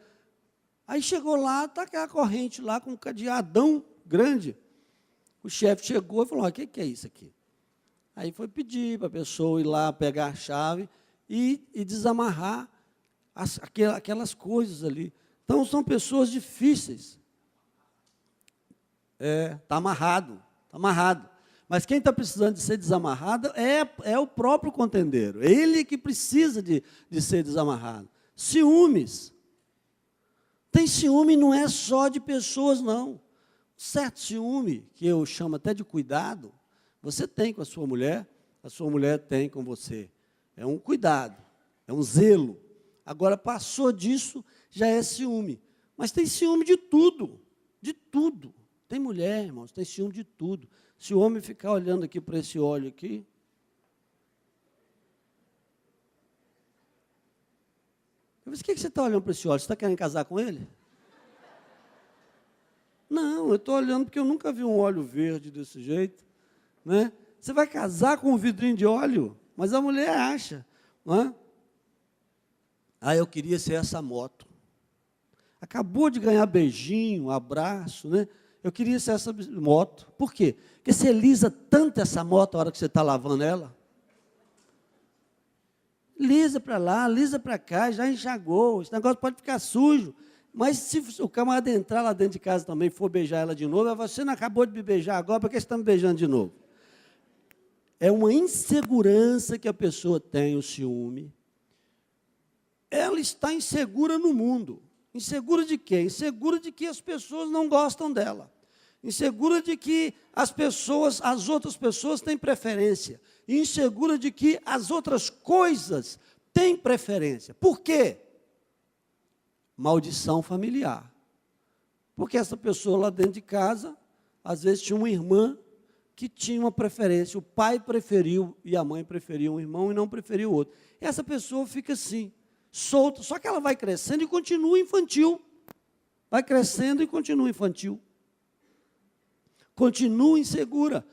S2: Aí chegou lá, está aquela corrente lá com um cadeadão grande. O chefe chegou e falou, o que é isso aqui? Aí foi pedir para a pessoa ir lá, pegar a chave e desamarrar aquelas coisas ali. Então, são pessoas difíceis. Está amarrado, está amarrado. Mas quem está precisando de ser desamarrado é o próprio contendeiro. É ele que precisa de ser desamarrado. Ciúmes. Tem ciúme não é só de pessoas, não. certo ciúme, que eu chamo até de cuidado, você tem com a sua mulher tem com você. É um cuidado, é um zelo. Agora, passou disso, já é ciúme. Mas tem ciúme de tudo, de tudo. Tem mulher, irmãos, tem ciúme de tudo. Se o homem ficar olhando aqui para esse óleo aqui, eu disse, o que você está olhando para esse óleo? Você está querendo casar com ele? Não, eu estou olhando porque eu nunca vi um óleo verde desse jeito, né? Você vai casar com um vidrinho de óleo? Mas a mulher acha, não é? Ah, eu queria ser essa moto. Acabou de ganhar beijinho, abraço, né? Eu queria ser essa moto. Por quê? Porque você lisa tanto essa moto a hora que você está lavando ela. Lisa para lá, lisa para cá, já enxagou. Esse negócio pode ficar sujo. Mas se o camarada entrar lá dentro de casa também e for beijar ela de novo, você não acabou de me beijar agora, por que você está me beijando de novo? É uma insegurança que a pessoa tem, o ciúme. Ela está insegura no mundo. Insegura de quê? Insegura de que as pessoas não gostam dela. Insegura de que as outras pessoas têm preferência. Insegura de que as outras coisas têm preferência. Por quê? Maldição familiar. Porque essa pessoa lá dentro de casa, às vezes tinha uma irmã que tinha uma preferência. O pai preferiu e a mãe preferiu um irmão e não preferiu o outro. Essa pessoa fica assim, solta, só que ela vai crescendo e continua infantil. Vai crescendo e continua infantil. Continua insegura.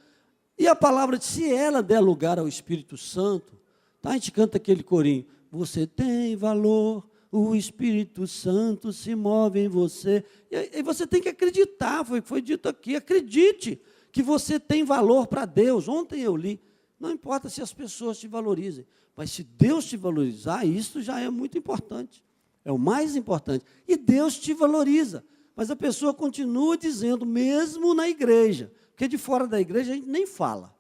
S2: E a palavra diz, se ela der lugar ao Espírito Santo, tá? A gente canta aquele corinho, você tem valor, o Espírito Santo se move em você. E você tem que acreditar, foi dito aqui, acredite que você tem valor para Deus. Ontem eu li, não importa se as pessoas te valorizem, mas se Deus te valorizar, isso já é muito importante. É o mais importante. E Deus te valoriza. Mas a pessoa continua dizendo, mesmo na igreja, porque de fora da igreja a gente nem fala.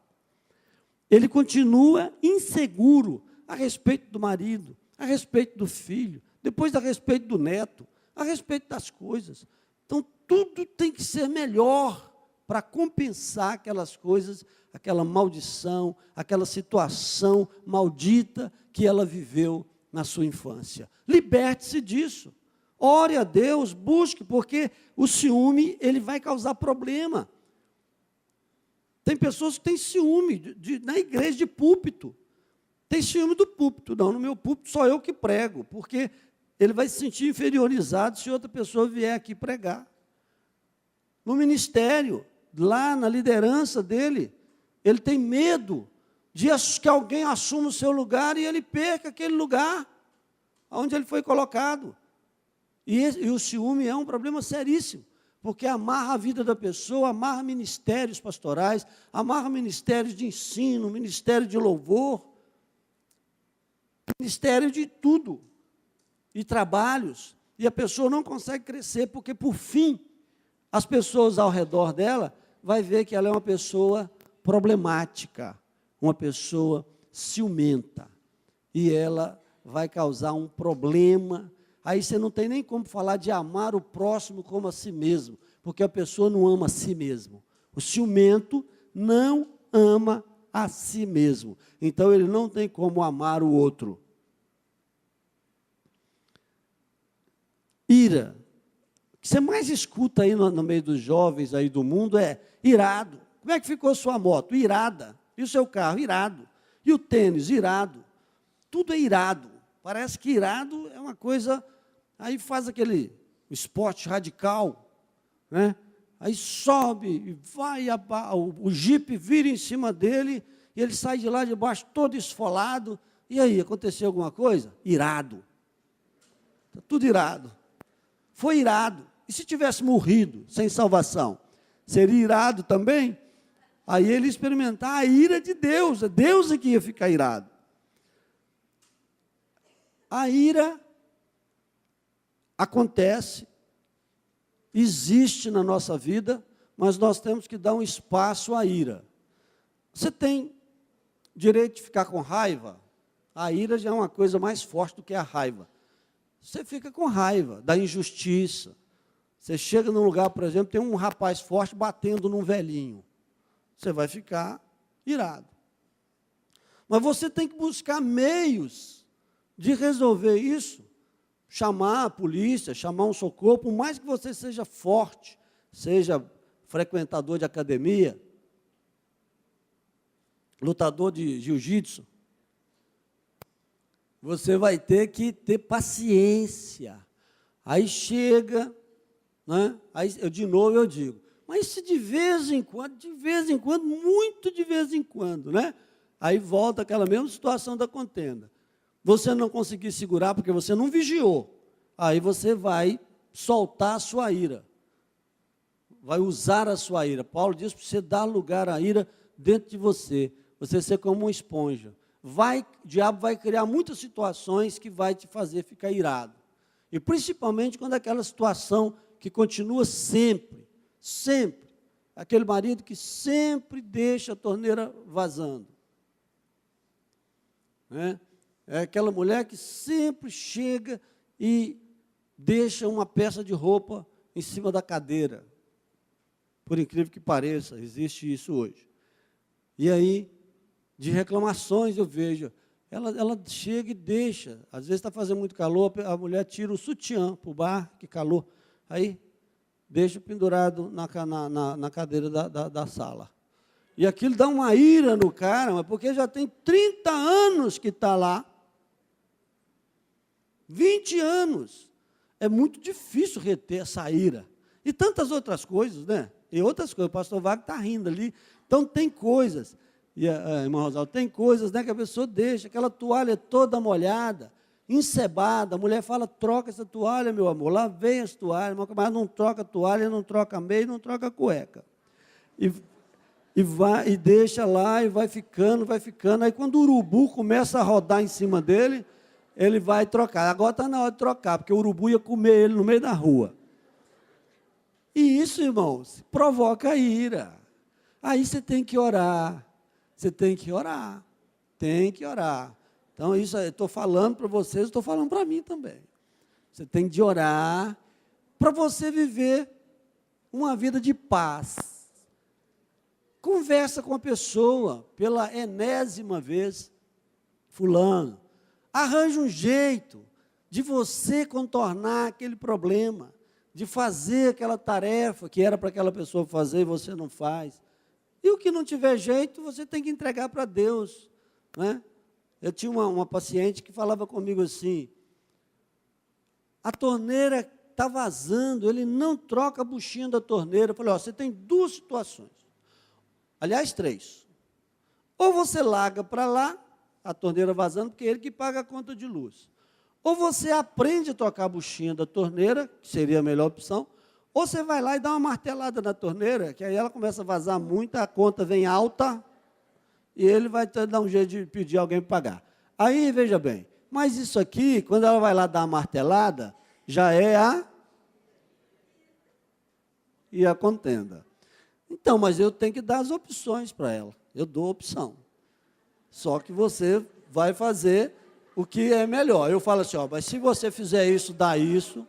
S2: Ele continua inseguro a respeito do marido, a respeito do filho, depois a respeito do neto, a respeito das coisas. Então, tudo tem que ser melhor para compensar aquelas coisas, aquela maldição, aquela situação maldita que ela viveu na sua infância. Liberte-se disso. Ore a Deus, busque, porque o ciúme, ele vai causar problema. Tem pessoas que têm ciúme na igreja de púlpito. Tem ciúme do púlpito. Não, no meu púlpito só eu que prego, porque ele vai se sentir inferiorizado se outra pessoa vier aqui pregar. No ministério, lá na liderança dele, ele tem medo de que alguém assuma o seu lugar e ele perca aquele lugar onde ele foi colocado. E o ciúme é um problema seríssimo, porque amarra a vida da pessoa, amarra ministérios pastorais, amarra ministérios de ensino, ministério de louvor, ministério de tudo, e trabalhos, e a pessoa não consegue crescer, porque, por fim, as pessoas ao redor dela vai ver que ela é uma pessoa problemática, uma pessoa ciumenta, e ela vai causar um problema. Aí você não tem nem como falar de amar o próximo como a si mesmo, porque a pessoa não ama a si mesmo. O ciumento não ama a si mesmo, então ele não tem como amar o outro. Ira. O que você mais escuta aí no meio dos jovens aí do mundo é irado. Como é que ficou sua moto? Irada. E o seu carro? Irado. E o tênis? Irado. Tudo é irado. Parece que irado é uma coisa... Aí faz aquele esporte radical, né? Aí sobe e vai, o jipe vira em cima dele, e ele sai de lá de baixo todo esfolado. E aí, aconteceu alguma coisa? Irado. Está tudo irado. Foi irado. E se tivesse morrido sem salvação? Seria irado também? Aí ele ia experimentar a ira de Deus. É Deus que ia ficar irado. A ira acontece, existe na nossa vida, mas nós temos que dar um espaço à ira. Você tem direito de ficar com raiva? A ira já é uma coisa mais forte do que a raiva. Você fica com raiva da injustiça, Você chega num lugar, por exemplo, tem um rapaz forte batendo num velhinho. Você vai ficar irado. Mas você tem que buscar meios de resolver isso. Chamar a polícia, chamar um socorro, por mais que você seja forte, seja frequentador de academia, lutador de jiu-jitsu, você vai ter que ter paciência. Aí chega, né? Aí de novo eu digo, mas se de vez em quando, muito de vez em quando, né? Aí volta aquela mesma situação da contenda. Você não conseguir segurar porque você não vigiou. Aí você vai soltar a sua ira. Vai usar a sua ira. Paulo diz para você dar lugar à ira dentro de você. Você ser como uma esponja. O diabo vai criar muitas situações que vai te fazer ficar irado. E principalmente quando aquela situação que continua sempre. Aquele marido que sempre deixa a torneira vazando. Né? É aquela mulher que sempre chega e deixa uma peça de roupa em cima da cadeira. Por incrível que pareça, existe isso hoje. E aí, de reclamações eu vejo, ela chega e deixa. Às vezes está fazendo muito calor, a mulher tira o sutiã para o bar, que calor. Aí, deixa pendurado na cadeira da sala. E aquilo dá uma ira no cara, mas porque já tem 30 anos que está lá. 20 anos. É muito difícil reter essa ira. E tantas outras coisas, né? E outras coisas. O pastor Wagner está rindo ali. Então, tem coisas. E a irmã Rosalva, tem coisas, né, que a pessoa deixa. Aquela toalha toda molhada, encebada. A mulher fala, troca essa toalha, meu amor. Lá vem as toalhas. Mas não troca a toalha, não troca a meia, não troca a cueca. E deixa lá, e vai ficando. Aí, quando o urubu começa a rodar em cima dele, ele vai trocar. Agora está na hora de trocar, porque o urubu ia comer ele no meio da rua. E isso, irmãos, provoca ira. Aí você tem que orar. Tem que orar. Então, isso eu estou falando para vocês, estou falando para mim também. Você tem de orar para você viver uma vida de paz. Conversa com a pessoa pela enésima vez. Fulano, arranja um jeito de você contornar aquele problema, de fazer aquela tarefa que era para aquela pessoa fazer e você não faz. E o que não tiver jeito, você tem que entregar para Deus. Né? Eu tinha uma paciente que falava comigo assim, a torneira está vazando, ele não troca a buchinha da torneira. Eu falei, você tem duas situações. Aliás, 3. Ou você larga para lá, a torneira vazando, porque é ele que paga a conta de luz. Ou você aprende a trocar a buchinha da torneira, que seria a melhor opção, ou você vai lá e dá uma martelada na torneira, que aí ela começa a vazar muito, a conta vem alta, e ele vai dar um jeito de pedir alguém para pagar. Aí, veja bem, mas isso aqui, quando ela vai lá dar uma martelada, já é a contenda. Então, mas eu tenho que dar as opções para ela. Eu dou opção. Só que você vai fazer o que é melhor. Eu falo assim, mas se você fizer isso, dá isso.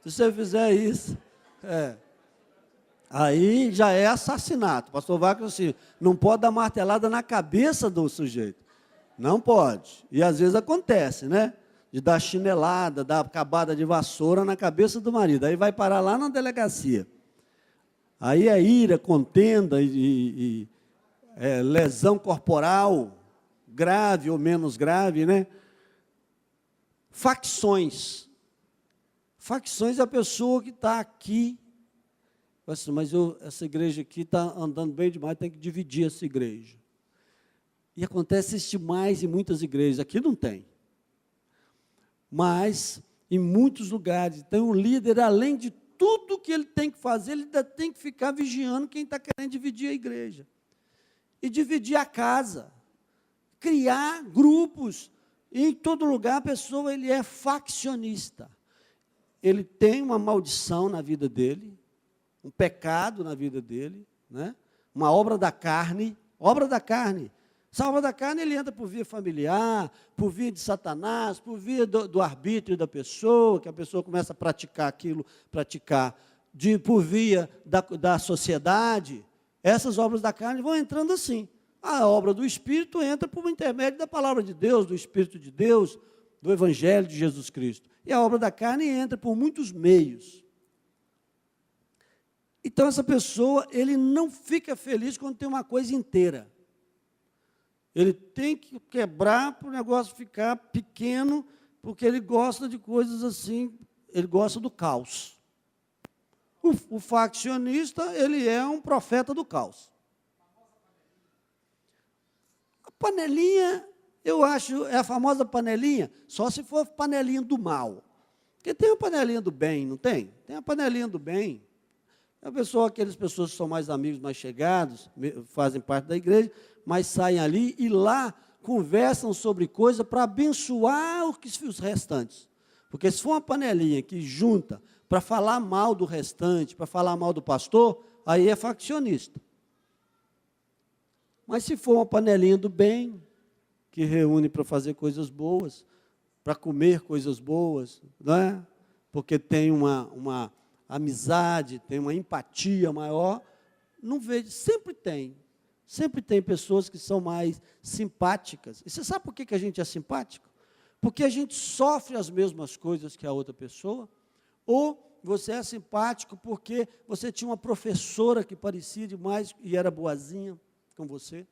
S2: Se você fizer isso, aí já é assassinato. O pastor Wagner assim, não pode dar martelada na cabeça do sujeito. Não pode. E às vezes acontece, né? De dar chinelada, dar acabada de vassoura na cabeça do marido. Aí vai parar lá na delegacia. Aí é ira, contenda e lesão corporal, grave ou menos grave, né? Facções. Facções é a pessoa que está aqui. Assim, mas essa igreja aqui está andando bem demais, tem que dividir essa igreja. E acontece isso demais em muitas igrejas. Aqui não tem. Mas, em muitos lugares, tem um líder, além de tudo que ele tem que fazer, ele ainda tem que ficar vigiando quem está querendo dividir a igreja. E dividir a casa. Criar grupos. E em todo lugar a pessoa ele é faccionista. Ele tem uma maldição na vida dele, um pecado na vida dele, né? Uma obra da carne. Essa obra da carne ele entra por via familiar, por via de Satanás, por via do arbítrio da pessoa, que a pessoa começa a praticar aquilo, praticar por via da sociedade, essas obras da carne vão entrando assim. A obra do Espírito entra por intermédio da palavra de Deus, do Espírito de Deus, do Evangelho de Jesus Cristo. E a obra da carne entra por muitos meios. Então, essa pessoa, ele não fica feliz quando tem uma coisa inteira. Ele tem que quebrar para o negócio ficar pequeno, porque ele gosta de coisas assim, ele gosta do caos. O faccionista, ele é um profeta do caos. A panelinha, eu acho, é a famosa panelinha, só se for panelinha do mal. Porque tem a panelinha do bem, não tem? Tem a panelinha do bem. Aquelas pessoas que são mais amigos, mais chegados, fazem parte da igreja, mas saem ali e lá conversam sobre coisa para abençoar os restantes. Porque se for uma panelinha que junta para falar mal do restante, para falar mal do pastor, aí é faccionista. Mas se for uma panelinha do bem, que reúne para fazer coisas boas, para comer coisas boas, não é? Porque tem uma amizade, tem uma empatia maior, não vejo, sempre tem pessoas que são mais simpáticas. E você sabe por que a gente é simpático? Porque a gente sofre as mesmas coisas que a outra pessoa, ou você é simpático porque você tinha uma professora que parecia demais e era boazinha com você,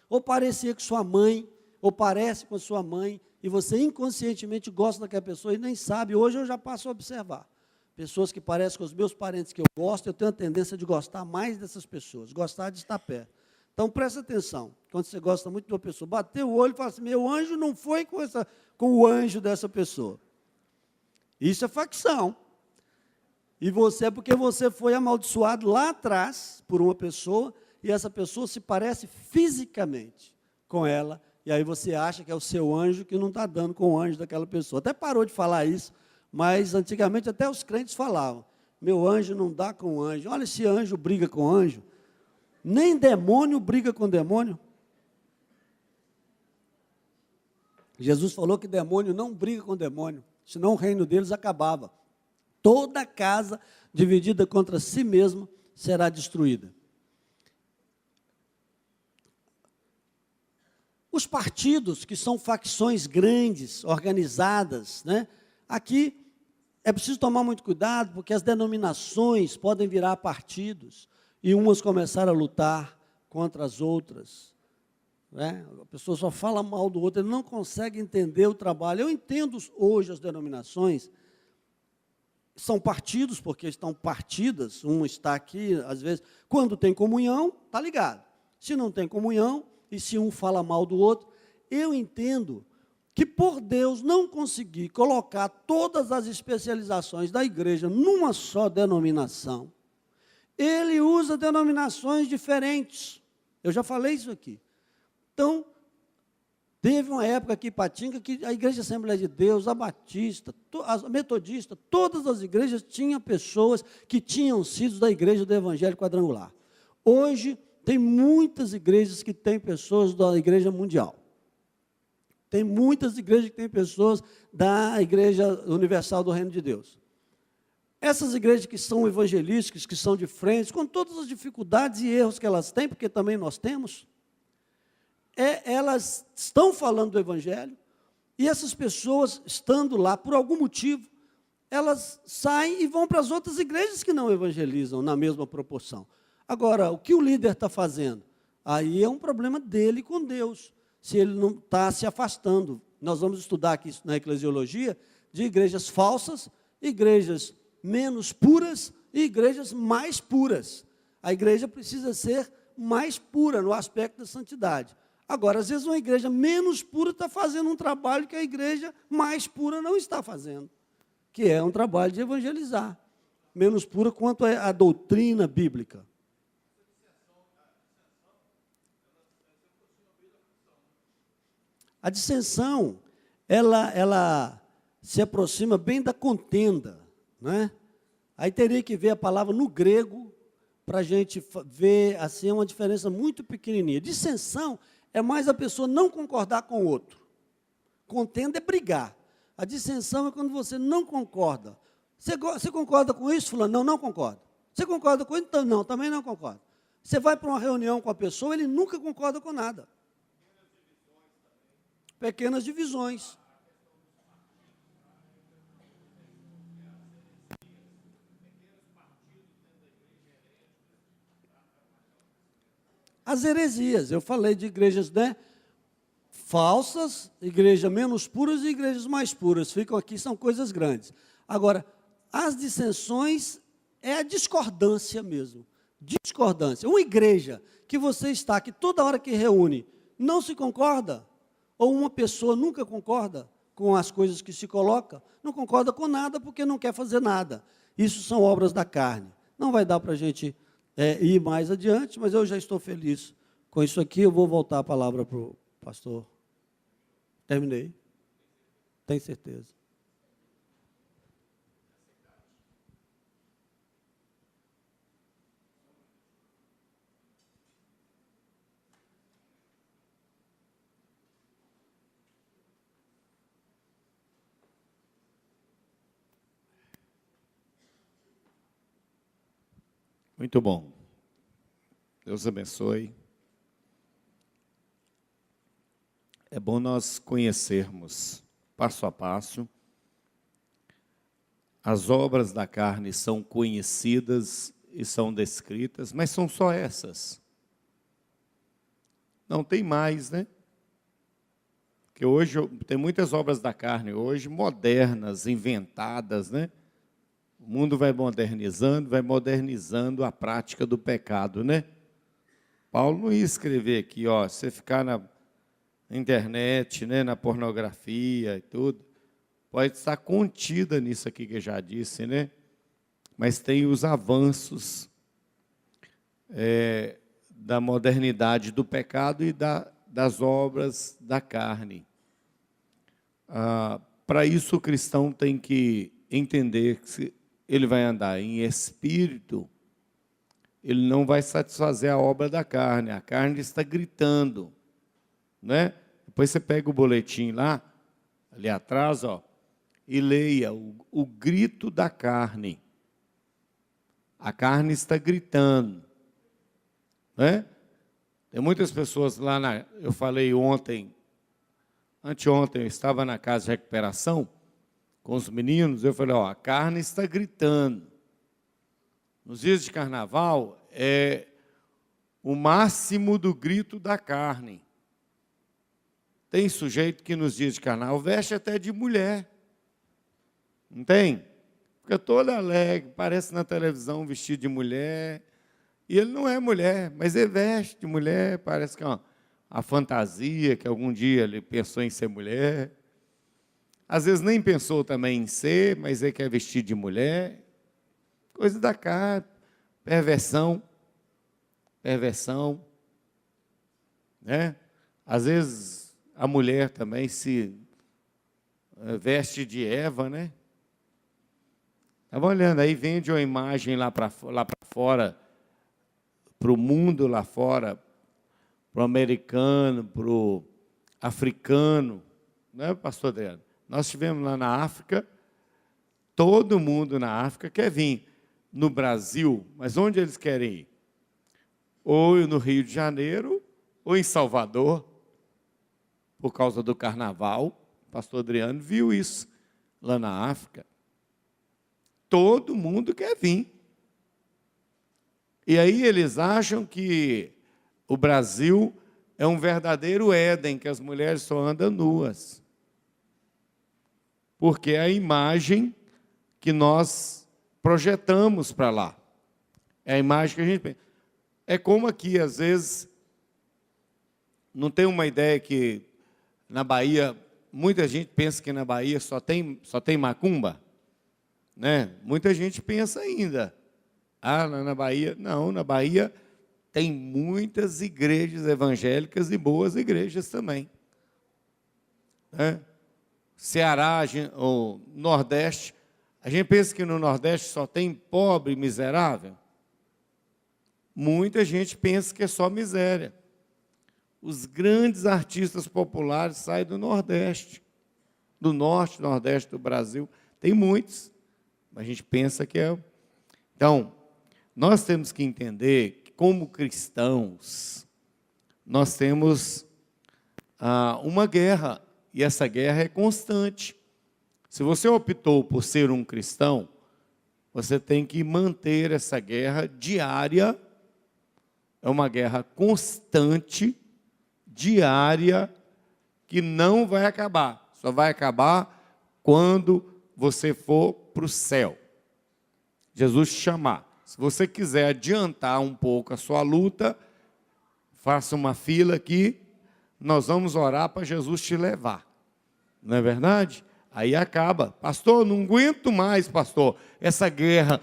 S2: ou parecia com sua mãe, ou parece com a sua mãe, e você inconscientemente gosta daquela pessoa e nem sabe. Hoje eu já passo a observar. Pessoas que parecem com os meus parentes que eu gosto, eu tenho a tendência de gostar mais dessas pessoas, gostar de estar perto. Então, presta atenção, quando você gosta muito de uma pessoa, bater o olho e fala assim, meu anjo não foi com o anjo dessa pessoa. Isso é facção. E você é porque você foi amaldiçoado lá atrás por uma pessoa, e essa pessoa se parece fisicamente com ela, e aí você acha que é o seu anjo que não está dando com o anjo daquela pessoa. Até parou de falar isso, mas antigamente até os crentes falavam, meu anjo não dá com o anjo. Olha, esse anjo briga com anjo. Nem demônio briga com demônio. Jesus falou que demônio não briga com demônio, senão o reino deles acabava. Toda casa dividida contra si mesma será destruída. Os partidos, que são facções grandes, organizadas, né? Aqui é preciso tomar muito cuidado, porque as denominações podem virar partidos, e umas começaram a lutar contra as outras. Né? A pessoa só fala mal do outro, ele não consegue entender o trabalho. Eu entendo hoje as denominações, são partidos, porque estão partidas, um está aqui, às vezes, quando tem comunhão, está ligado. Se não tem comunhão, e se um fala mal do outro, eu entendo que por Deus não conseguir colocar todas as especializações da igreja numa só denominação, ele usa denominações diferentes. Eu já falei isso aqui. Então, teve uma época aqui em Ipatinga que a Igreja Assembleia de Deus, a Batista, a Metodista, todas as igrejas tinham pessoas que tinham sido da Igreja do Evangelho Quadrangular. Hoje, tem muitas igrejas que têm pessoas da Igreja Mundial. Tem muitas igrejas que têm pessoas da Igreja Universal do Reino de Deus. Essas igrejas que são evangelísticas, que são de frente, com todas as dificuldades e erros que elas têm, porque também nós temos, elas estão falando do Evangelho, e essas pessoas, estando lá por algum motivo, elas saem e vão para as outras igrejas que não evangelizam na mesma proporção. Agora, o que o líder está fazendo? Aí é um problema dele com Deus, se ele não está se afastando. Nós vamos estudar aqui na eclesiologia de igrejas falsas, igrejas menos puras e igrejas mais puras. A igreja precisa ser mais pura no aspecto da santidade. Agora, às vezes uma igreja menos pura está fazendo um trabalho que a igreja mais pura não está fazendo, que é um trabalho de evangelizar. Menos pura quanto é a doutrina bíblica. A dissensão, ela se aproxima bem da contenda, né? Aí teria que ver a palavra no grego, para a gente ver, assim, uma diferença muito pequenininha. Dissensão é mais a pessoa não concordar com o outro. Contenda é brigar. A dissensão é quando você não concorda. Você concorda com isso, fulano? Não, não concordo. Você concorda com isso? Então, não, também não concordo. Você vai para uma reunião com a pessoa, ele nunca concorda com nada. Pequenas divisões. As heresias, eu falei de igrejas, né, falsas, igrejas menos puras e igrejas mais puras, ficam aqui, são coisas grandes. Agora, as dissensões é a discordância mesmo, discordância. Uma igreja que você está, que toda hora que reúne, não se concorda, ou uma pessoa nunca concorda com as coisas que se coloca, não concorda com nada porque não quer fazer nada. Isso são obras da carne. Não vai dar para a gente ir mais adiante, mas eu já estou feliz com isso aqui. Eu vou voltar a palavra para o pastor. Terminei? Tem certeza?
S1: Muito bom. Deus abençoe. É bom nós conhecermos, passo a passo. As obras da carne são conhecidas e são descritas, mas são só essas. Não tem mais, né? Porque hoje tem muitas obras da carne, hoje modernas, inventadas, né? O mundo vai modernizando a prática do pecado, né? Paulo não ia escrever aqui, ó, você ficar na internet, né, na pornografia e tudo, pode estar contida nisso aqui que eu já disse, né? Mas tem os avanços da modernidade do pecado e das obras da carne. Para isso o cristão tem que entender que se ele vai andar em espírito, ele não vai satisfazer a obra da carne. A carne está gritando, né? Depois você pega o boletim lá, ali atrás, ó, e leia o grito da carne. A carne está gritando, né? Tem muitas pessoas lá, eu falei anteontem, eu estava na casa de recuperação, com os meninos, eu falei, ó, a carne está gritando. Nos dias de carnaval, é o máximo do grito da carne. Tem sujeito que nos dias de carnaval veste até de mulher. Não tem? Fica todo alegre, parece na televisão vestido de mulher. E ele não é mulher, mas ele veste de mulher, parece que é uma fantasia, que algum dia ele pensou em ser mulher. Às vezes nem pensou também em ser, mas ele quer vestir de mulher. Coisa da carne, perversão, né? Às vezes a mulher também se veste de Eva, né? Estava olhando aí, vende uma imagem lá para fora, para o mundo lá fora, para o americano, para o africano, né, pastor Adriano? Nós estivemos lá na África, todo mundo na África quer vir no Brasil, mas onde eles querem ir? Ou no Rio de Janeiro, ou em Salvador, por causa do carnaval. O pastor Adriano viu isso lá na África. Todo mundo quer vir. E aí eles acham que o Brasil é um verdadeiro Éden, que as mulheres só andam nuas. Porque é a imagem que nós projetamos para lá. É a imagem que a gente pensa. É como aqui, às vezes, não tem uma ideia que na Bahia, muita gente pensa que na Bahia só tem macumba, né? Muita gente pensa ainda. Na Bahia, não, na Bahia tem muitas igrejas evangélicas e boas igrejas também, né? Ceará, o Nordeste, a gente pensa que no Nordeste só tem pobre e miserável. Muita gente pensa que é só miséria. Os grandes artistas populares saem do Nordeste, do Norte, Nordeste do Brasil. Tem muitos. A gente pensa que é. Então, nós temos que entender que, como cristãos, nós temos uma guerra, e essa guerra é constante. Se você optou por ser um cristão, você tem que manter essa guerra diária, é uma guerra constante, diária, que não vai acabar. Só vai acabar quando você for para o céu. Jesus te chamar. Se você quiser adiantar um pouco a sua luta, faça uma fila aqui, nós vamos orar para Jesus te levar. Não é verdade? Aí acaba. Pastor, não aguento mais, pastor, essa guerra.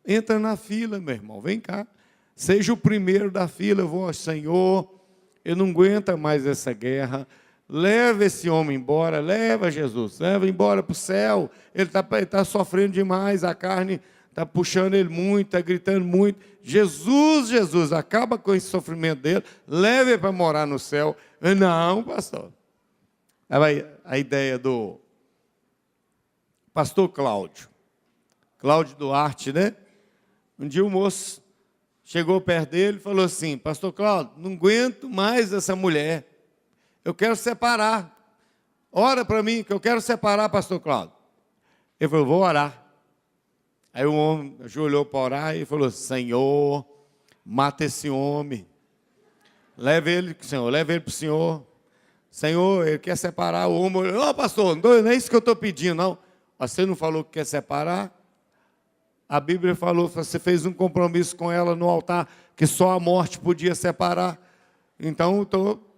S1: Entra na fila, meu irmão, vem cá. Seja o primeiro da fila, eu vou, Senhor, eu não aguento mais essa guerra. Leva esse homem embora, leva Jesus, leva embora para o céu. Ele está sofrendo demais, a carne está puxando ele muito, está gritando muito. Jesus, Jesus, acaba com esse sofrimento dele, leve ele para morar no céu. Não, pastor. A ideia do pastor Cláudio Duarte, né? Um dia o moço chegou perto dele e falou assim: pastor Cláudio, não aguento mais essa mulher, eu quero separar, ora para mim que eu quero separar, pastor Cláudio. Ele falou: vou orar. Aí o homem ajoelhou para orar e falou: Senhor, mata esse homem, leve ele, Senhor, leve ele para o Senhor. Senhor, ele quer separar o homem. Não, pastor, não é isso que eu estou pedindo, não. Você não falou que quer separar? A Bíblia falou, você fez um compromisso com ela no altar, que só a morte podia separar. Então, eu estou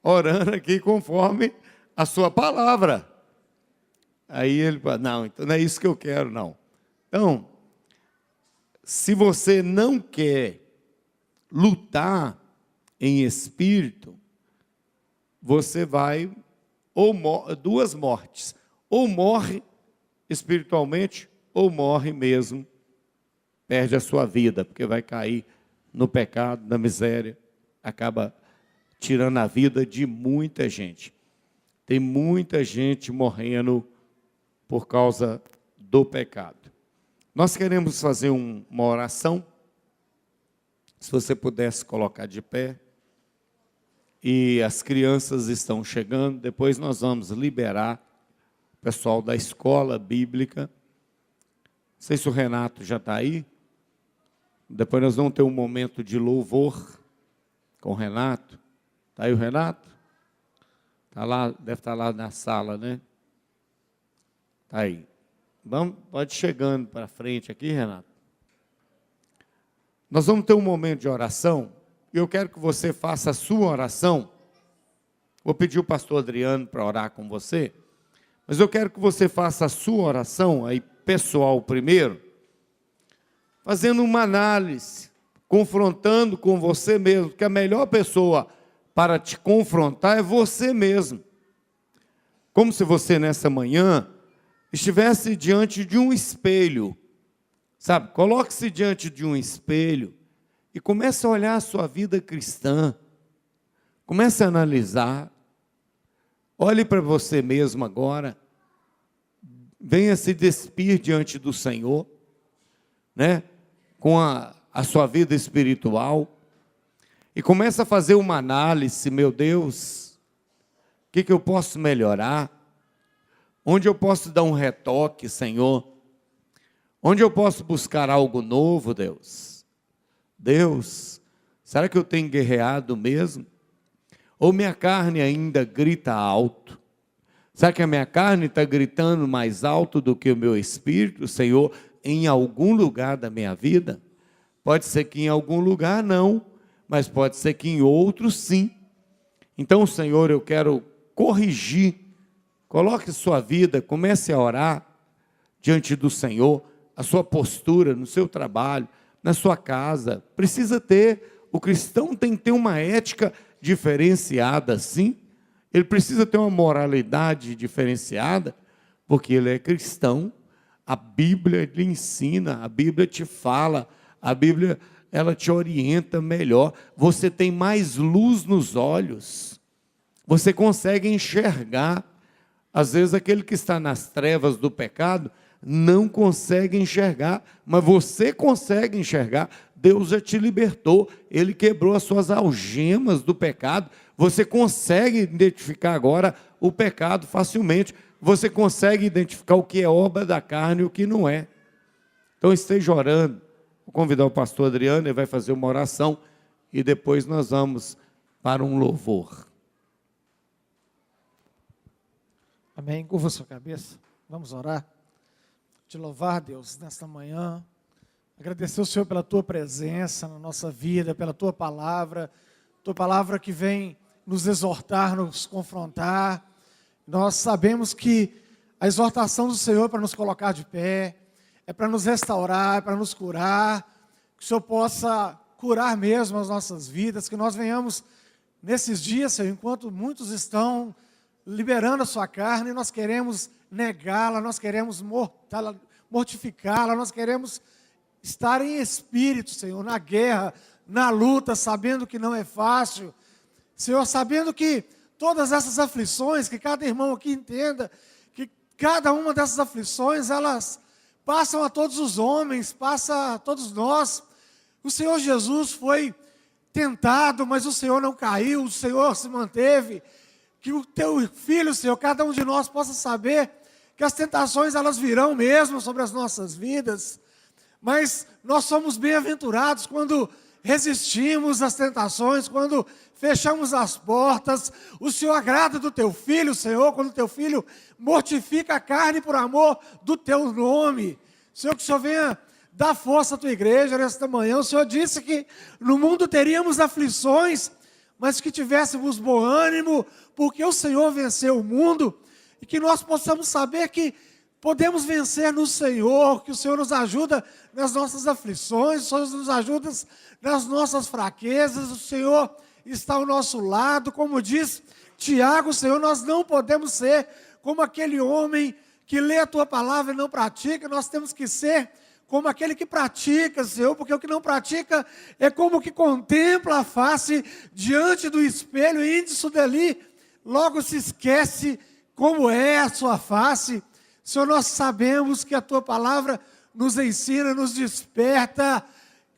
S1: orando aqui conforme a sua palavra. Aí ele fala: não, então não é isso que eu quero, não. Então, se você não quer lutar em espírito, você vai, duas mortes, ou morre espiritualmente, ou morre mesmo, perde a sua vida, porque vai cair no pecado, na miséria, acaba tirando a vida de muita gente. Tem muita gente morrendo por causa do pecado. Nós queremos fazer uma oração, se você pudesse colocar de pé, e as crianças estão chegando, depois nós vamos liberar o pessoal da escola bíblica. Não sei se o Renato já está aí. Depois nós vamos ter um momento de louvor com o Renato. Está aí o Renato? Está lá, deve estar lá na sala, né? Está aí. Vamos, pode ir chegando para frente aqui, Renato. Nós vamos ter um momento de oração, e eu quero que você faça a sua oração. Vou pedir o pastor Adriano para orar com você, mas eu quero que você faça a sua oração, aí pessoal primeiro, fazendo uma análise, confrontando com você mesmo, porque a melhor pessoa para te confrontar é você mesmo. Como se você nessa manhã estivesse diante de um espelho, sabe? Coloque-se diante de um espelho e comece a olhar a sua vida cristã. Comece a analisar. Olhe para você mesmo agora. Venha se despir diante do Senhor, né? Com a sua vida espiritual. E comece a fazer uma análise, meu Deus, o que eu posso melhorar? Onde eu posso dar um retoque, Senhor? Onde eu posso buscar algo novo, Deus? Deus, será que eu tenho guerreado mesmo? Ou minha carne ainda grita alto? Será que a minha carne está gritando mais alto do que o meu espírito, Senhor, em algum lugar da minha vida? Pode ser que em algum lugar não, mas pode ser que em outro sim. Então, Senhor, eu quero corrigir. Coloque sua vida, comece a orar diante do Senhor, a sua postura no seu trabalho, na sua casa. Precisa ter, o cristão tem que ter uma ética diferenciada, sim. Ele precisa ter uma moralidade diferenciada, porque ele é cristão. A Bíblia lhe ensina, a Bíblia te fala, a Bíblia ela te orienta melhor. Você tem mais luz nos olhos, você consegue enxergar. Às vezes aquele que está nas trevas do pecado não consegue enxergar, mas você consegue enxergar. Deus já te libertou, Ele quebrou as suas algemas do pecado, você consegue identificar agora o pecado facilmente, você consegue identificar o que é obra da carne e o que não é. Então esteja orando, vou convidar o pastor Adriano, ele vai fazer uma oração, e depois nós vamos para um louvor.
S3: Amém. Curva sua cabeça. Vamos orar. Te louvar, Deus, nesta manhã. Agradecer ao Senhor pela Tua presença na nossa vida, pela Tua palavra que vem nos exortar, nos confrontar. Nós sabemos que a exortação do Senhor é para nos colocar de pé, é para nos restaurar, é para nos curar, que o Senhor possa curar mesmo as nossas vidas, que nós venhamos nesses dias, Senhor, enquanto muitos estão liberando a sua carne, nós queremos negá-la, nós queremos mortificá-la, nós queremos estar em espírito, Senhor, na guerra, na luta, sabendo que não é fácil, Senhor, sabendo que todas essas aflições, que cada irmão aqui entenda, que cada uma dessas aflições, elas passam a todos os homens, passa a todos nós. O Senhor Jesus foi tentado, mas o Senhor não caiu, o Senhor se manteve. Que o teu filho, Senhor, cada um de nós possa saber que as tentações elas virão mesmo sobre as nossas vidas, mas nós somos bem-aventurados quando resistimos às tentações, quando fechamos as portas. O Senhor agrada do teu filho, Senhor, quando o teu filho mortifica a carne por amor do teu nome. Senhor, que o Senhor venha dar força à tua igreja nesta manhã. O Senhor disse que no mundo teríamos aflições, mas que tivéssemos bom ânimo, porque o Senhor venceu o mundo, e que nós possamos saber que podemos vencer no Senhor, que o Senhor nos ajuda nas nossas aflições, o Senhor nos ajuda nas nossas fraquezas, o Senhor está ao nosso lado. Como diz Tiago, Senhor, nós não podemos ser como aquele homem que lê a Tua palavra e não pratica, nós temos que ser como aquele que pratica, Senhor, porque o que não pratica é como o que contempla a face diante do espelho, e indo dali, logo se esquece como é a sua face. Senhor, nós sabemos que a Tua palavra nos ensina, nos desperta,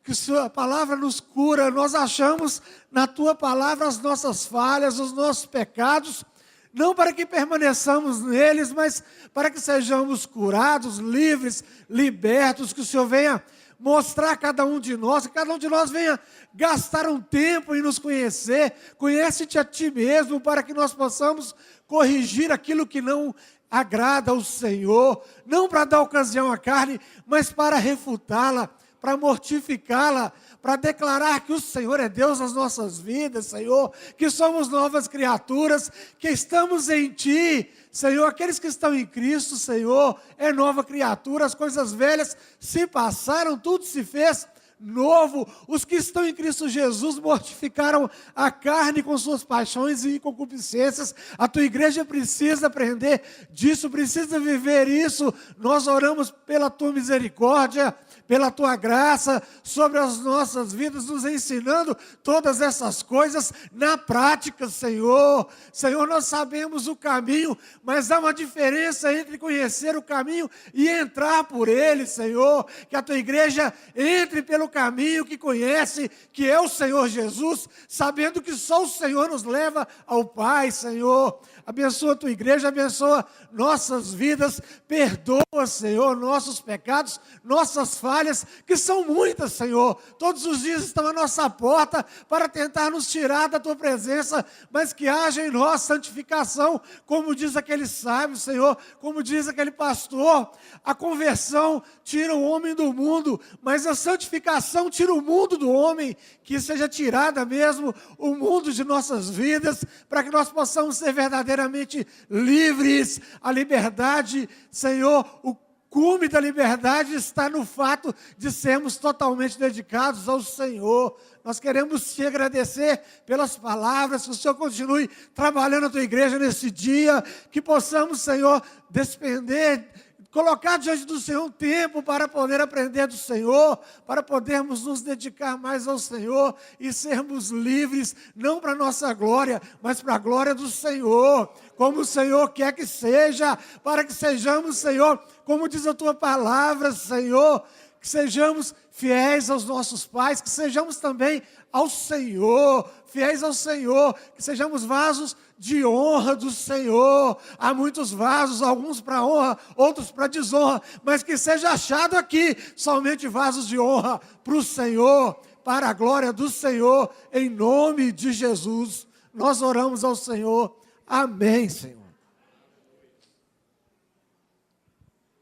S3: que a Sua palavra nos cura. Nós achamos na Tua palavra as nossas falhas, os nossos pecados, não para que permaneçamos neles, mas para que sejamos curados, livres, libertos, que o Senhor venha mostrar a cada um de nós, que cada um de nós venha gastar um tempo em nos conhecer, conhece-te a Ti mesmo, para que nós possamos corrigir aquilo que não agrada ao Senhor, não para dar ocasião à carne, mas para refutá-la, para mortificá-la, para declarar que o Senhor é Deus nas nossas vidas, Senhor, que somos novas criaturas, que estamos em Ti, Senhor. Aqueles que estão em Cristo, Senhor, é nova criatura, as coisas velhas se passaram, tudo se fez novo. Os que estão em Cristo Jesus mortificaram a carne com suas paixões e concupiscências. A tua igreja precisa aprender disso, precisa viver isso. Nós oramos pela tua misericórdia, pela tua graça sobre as nossas vidas, nos ensinando todas essas coisas na prática, Senhor. Senhor, nós sabemos o caminho, mas há uma diferença entre conhecer o caminho e entrar por ele, Senhor. Que a tua igreja entre pelo caminho que conhece, que é o Senhor Jesus, sabendo que só o Senhor nos leva ao Pai, Senhor. Abençoa a tua igreja, abençoa nossas vidas, perdoa, Senhor, nossos pecados, nossas falhas, que são muitas, Senhor. Todos os dias estão à nossa porta para tentar nos tirar da tua presença, mas que haja em nós santificação, como diz aquele sábio, Senhor, como diz aquele pastor. A conversão tira o homem do mundo, mas a santificação tira o mundo do homem. Que seja tirada mesmo o mundo de nossas vidas, para que nós possamos ser verdadeiramente livres. A liberdade, Senhor, o cume da liberdade está no fato de sermos totalmente dedicados ao Senhor. Nós queremos te agradecer pelas palavras, que o Senhor continue trabalhando a tua igreja nesse dia, que possamos, Senhor, despender colocar diante do Senhor um tempo para poder aprender do Senhor, para podermos nos dedicar mais ao Senhor e sermos livres, não para a nossa glória, mas para a glória do Senhor, como o Senhor quer que seja, para que sejamos, Senhor, como diz a Tua palavra, Senhor, que sejamos fiéis aos nossos pais, que sejamos também ao Senhor, fiéis ao Senhor, que sejamos vasos de honra do Senhor. Há muitos vasos, alguns para honra, outros para desonra, mas que seja achado aqui somente vasos de honra para o Senhor, para a glória do Senhor, em nome de Jesus. Nós oramos ao Senhor. Amém, Senhor.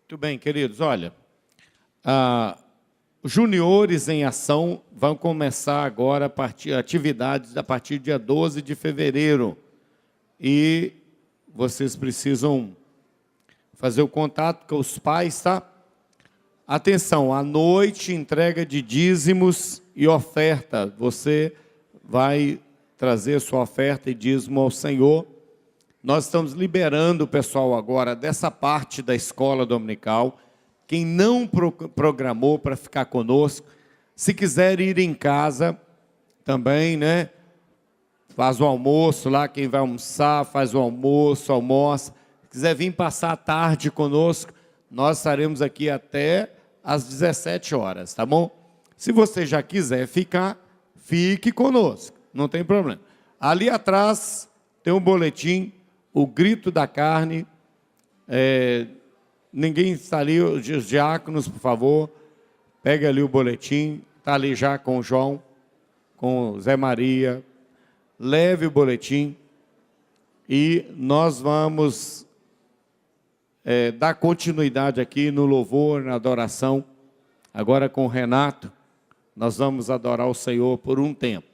S1: Muito bem, queridos, olha, os juniores em ação vão começar agora atividades a partir do dia 12 de fevereiro. E vocês precisam fazer o contato com os pais, tá? Atenção, à noite, entrega de dízimos e oferta. Você vai trazer sua oferta e dízimo ao Senhor. Nós estamos liberando o pessoal agora dessa parte da escola dominical. Quem não programou para ficar conosco, se quiser ir em casa também, né? Faz o almoço lá, quem vai almoçar, faz o almoço, almoça. Se quiser vir passar a tarde conosco, nós estaremos aqui até às 17 horas, tá bom? Se você já quiser ficar, fique conosco, não tem problema. Ali atrás tem um boletim, o grito da carne. Ninguém está ali, os diáconos, por favor, pega ali o boletim, está ali já com o João, com o Zé Maria. Leve o boletim e nós vamos dar continuidade aqui no louvor, na adoração. Agora com o Renato, nós vamos adorar o Senhor por um tempo.